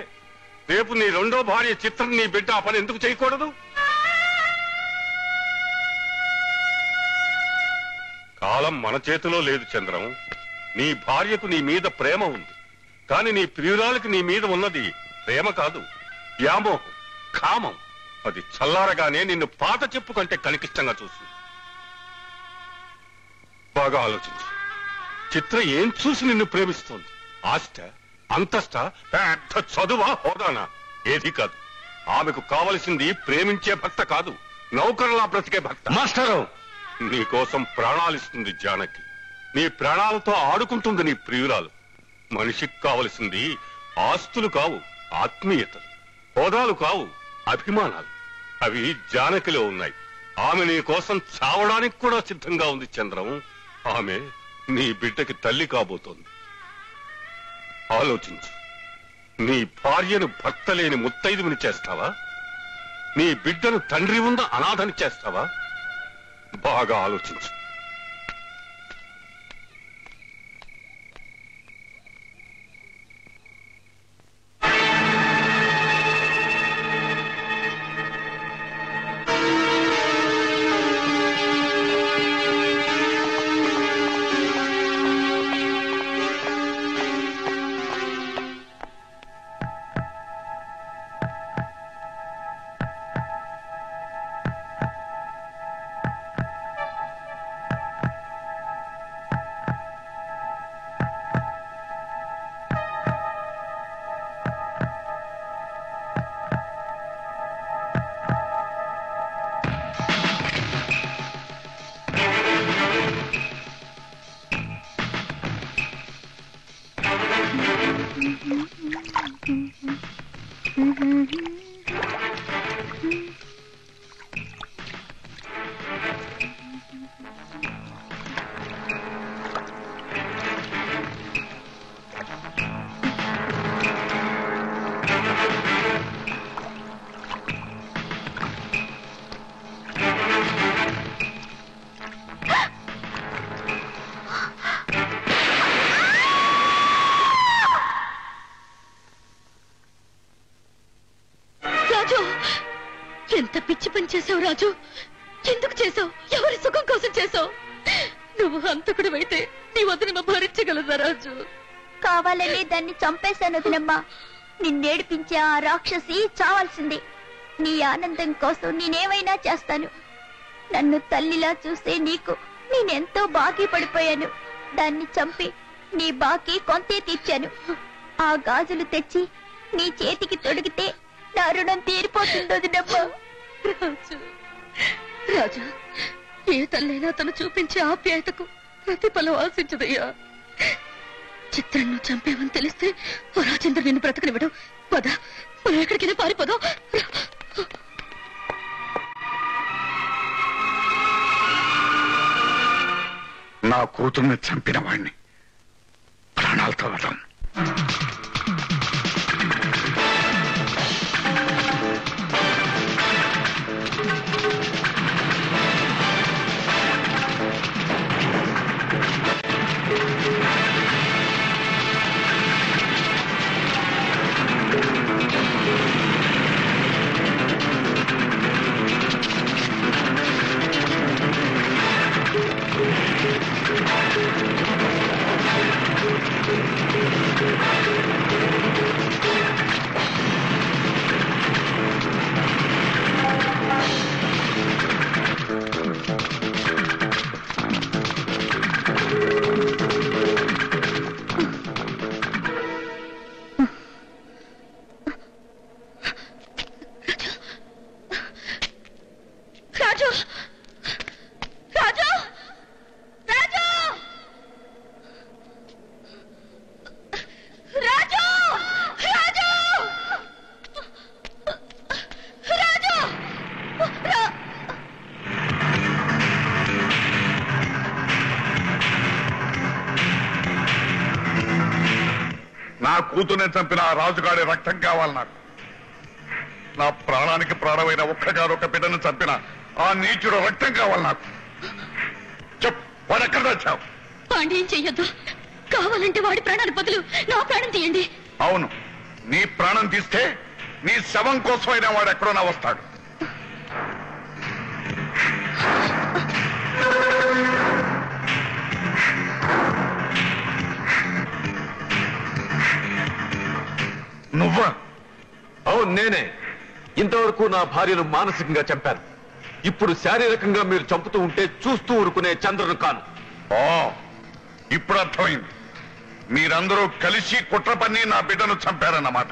Speaker 4: రేపు నీ రెండో భార్య చిత్రం నీ బిడ్డ ఆ పని ఎందుకు చేయకూడదు? కాలం మన చేతిలో లేదు చంద్రం. నీ భార్యకు నీ మీద ప్రేమ ఉంది, కాని నీ ప్రియురాలకి నీ మీద ఉన్నది ప్రేమ కాదు, వ్యామోహం, కామం. అది చల్లారగానే నిన్ను పాత చెప్పు కంటే కనికిష్టంగా చూస్తుంది. బాగా ఆలోచించు. చిత్ర ఏం చూసి నిన్ను ప్రేమిస్తోంది? ఆస్త, అంతస్త, పెద్ద చదువా, హోదానా? ఏది కాదు. ఆమెకు కావలసింది ప్రేమించే భర్త కాదు, నౌకరులా బ్రతికే భర్త.
Speaker 1: మాస్టరు,
Speaker 4: నీ కోసం ప్రాణాలిస్తుంది జానకి, నీ ప్రాణాలతో ఆడుకుంటుంది నీ ప్రియురాలు. మనిషికి కావలసింది ఆస్తులు కావు, ఆత్మీయతలు, హోదాలు కావు, అభిమానాలు. అవి జానకిలో ఉన్నాయి. ఆమె నీ కోసం చావడానికి కూడా సిద్ధంగా ఉంది చంద్రం. ఆమె నీ బిడ్డకి తల్లి కాబోతోంది. ఆలోచించు. నీ భార్యను భర్త లేని ముత్తైదువుని చేస్తావా? నీ బిడ్డను తండ్రి ఉన్న అనాథని చేస్తావా? బాగా ఆలోచించు.
Speaker 2: ఎంత పిచ్చి పని చేసావు రాజు? ఎందుకు చేసావు? ఎవరి సుఖం కోసం చేసావు? నువ్వు హంతకుడు అయితే నీ వదిన భరించగలదా రాజు?
Speaker 5: కావాలనే దాన్ని చంపేశాను వదినమ్మా. నిన్నేడిపించే ఆ రాక్షసి చావాల్సిందే. నీ ఆనందం కోసం నేనేమైనా చేస్తాను. నన్ను తల్లిలా చూసే నీకు నేనెంతో బాకీ పడిపోయాను. దాన్ని చంపి నీ బాకీ కొంతే తీర్చాను. ఆ గాజులు తెచ్చి నీ చేతికి తొడిగితే నా రుణం తీరిపోతుంది వదినమ్మా.
Speaker 2: రాజు, రాజు, ఏ తల్లైనా తను చూపించే ఆప్యాయతకు ప్రతిఫలం ఆశించదయ్యా. చిత్రం చంపేవని తెలిస్తే ఓ రాజేంద్ర నిన్ను బ్రతకనివ్వడు. పద, మనం ఎక్కడికైనా పారిపోదాం.
Speaker 7: నా కూతుర్ని చంపిన వాణ్ణి ప్రాణాలతో వదం. కూతుర్ని చంపిన ఆ రాజుగాడి రక్తం కావాలి నాకు. నా ప్రాణానికి ప్రాణమైన ఒక్కగారొక్క బిడ్డను చంపిన ఆ నీచుడు రక్తం కావాలి నాకు. చెప్పు, వాడు ఎక్కడ తెచ్చావు?
Speaker 2: పాండ్యం చెయ్యొద్దు. కావాలంటే వాడి ప్రాణాన్ని బదులు నా ప్రాణం తీయండి.
Speaker 7: అవును, నీ ప్రాణం తీస్తే నీ శవం కోసమైనా వాడు ఎక్కడోనా వస్తాడు. నువ్వా?
Speaker 1: అవును, నేనే. ఇంతవరకు నా భార్యను మానసికంగా చంపాను. ఇప్పుడు శారీరకంగా మీరు చంపుతూ ఉంటే చూస్తూ ఊరుకునే చంద్రును కాను.
Speaker 7: ఓ, ఇప్పుడు అర్థమైంది. మీరందరూ కలిసి కుట్ర పన్ని నా బిడ్డను చంపారన్నమాట.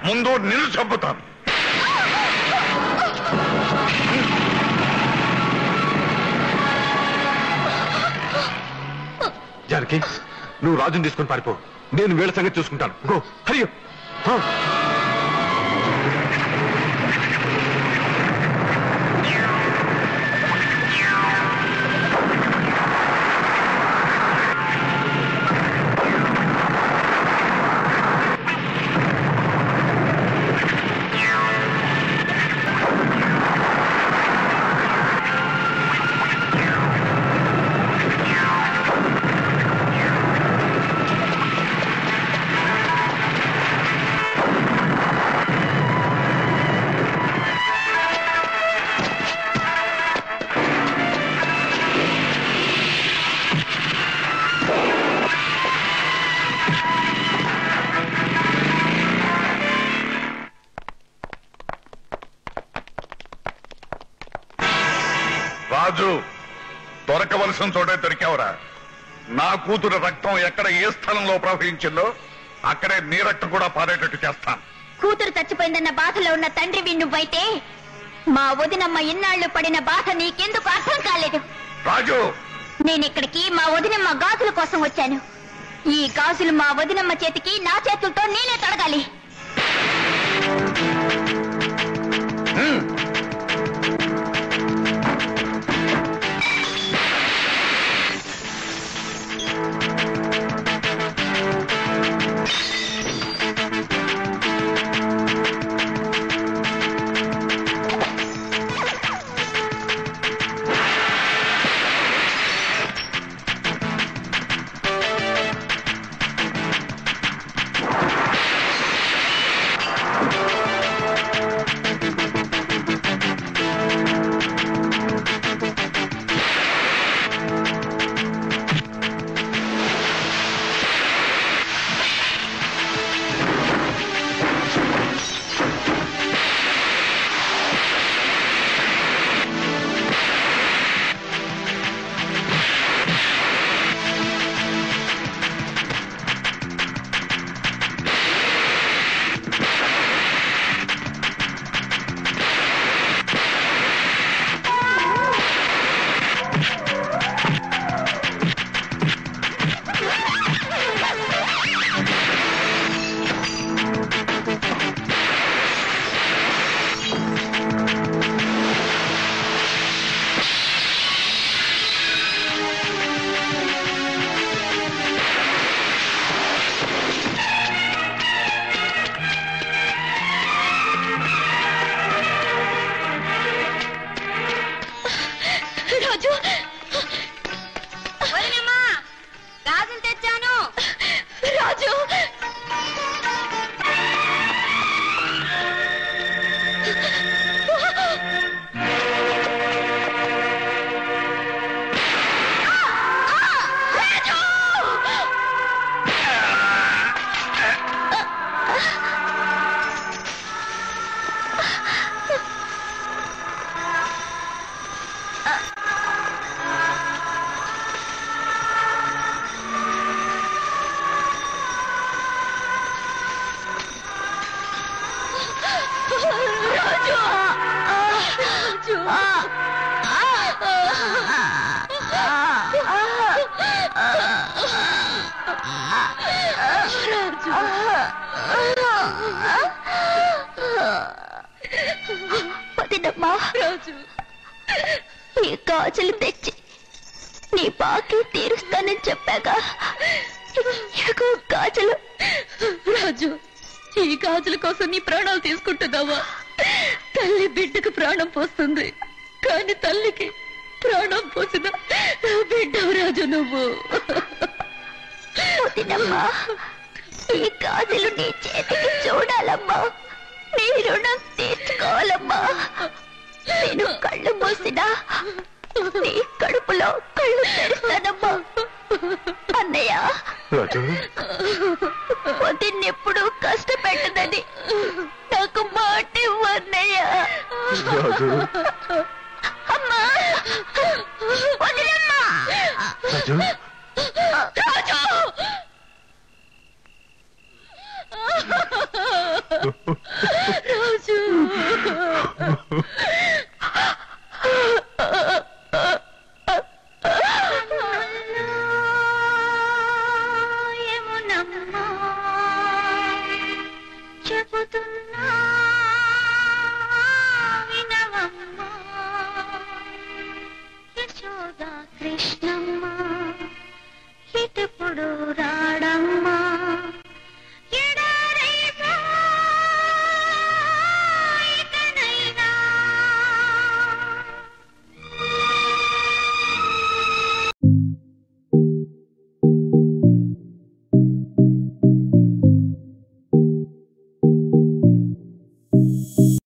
Speaker 7: ముందు నిన్ను చంపుతాను.
Speaker 1: జానకి, నువ్వు రాజుని తీసుకుని పారిపో. నేను వీళ్ళ సంగతి చూసుకుంటాను. గో, హరియో.
Speaker 7: రాజు, దొరకవలసిన చోటే దొరికావురా. నా కూతురు రక్తం ఎక్కడ ఏ స్థలంలో ప్రవహించిందో అక్కడే నీ రక్తం కూడా పారేటట్టు చేస్తాను.
Speaker 5: కూతురు చచ్చిపోయిందన్న బాధలో ఉన్న తండ్రివి నువ్వైతే మా వదినమ్మ ఇన్నాళ్లు పడిన బాధ నీకెందుకు అర్థం కాలేదు?
Speaker 7: రాజు,
Speaker 5: నేనిక్కడికి మా వదినమ్మ గాజుల కోసం వచ్చాను. ఈ గాజులు మా వదినమ్మ చేతికి నా చేతులతో నేనే తొడగాలి. వదినమ్మా, ఈ గాజులు తెచ్చి నీ బాకీ తీరుస్తానని చెప్పాగా
Speaker 2: ఇదిగో గాజులు. రాజు, ఈ గాజుల కోసం నీ ప్రాణాలు తీసుకుంటున్నావా? తల్లి బిడ్డకు ప్రాణం పోస్తుంది, కానీ తల్లికి ప్రాణం పోసిన బిడ్డవు రాజు నువ్వు. ఈ గాజులు నీ చేతికి చూడాలమ్మా, నీ రుణం తీర్చుకోవాలమ్మా. నేను కళ్ళు మూసినా నీ కడుపులో కళ్ళు తెరుస్తానమ్మా. అన్నయ్య, వదిన్నెప్పుడు కష్టపెట్టదని నాకు మాట ఇవ్వు అన్నయ్య. అమ్మా, వదిలమ్మా. రాజు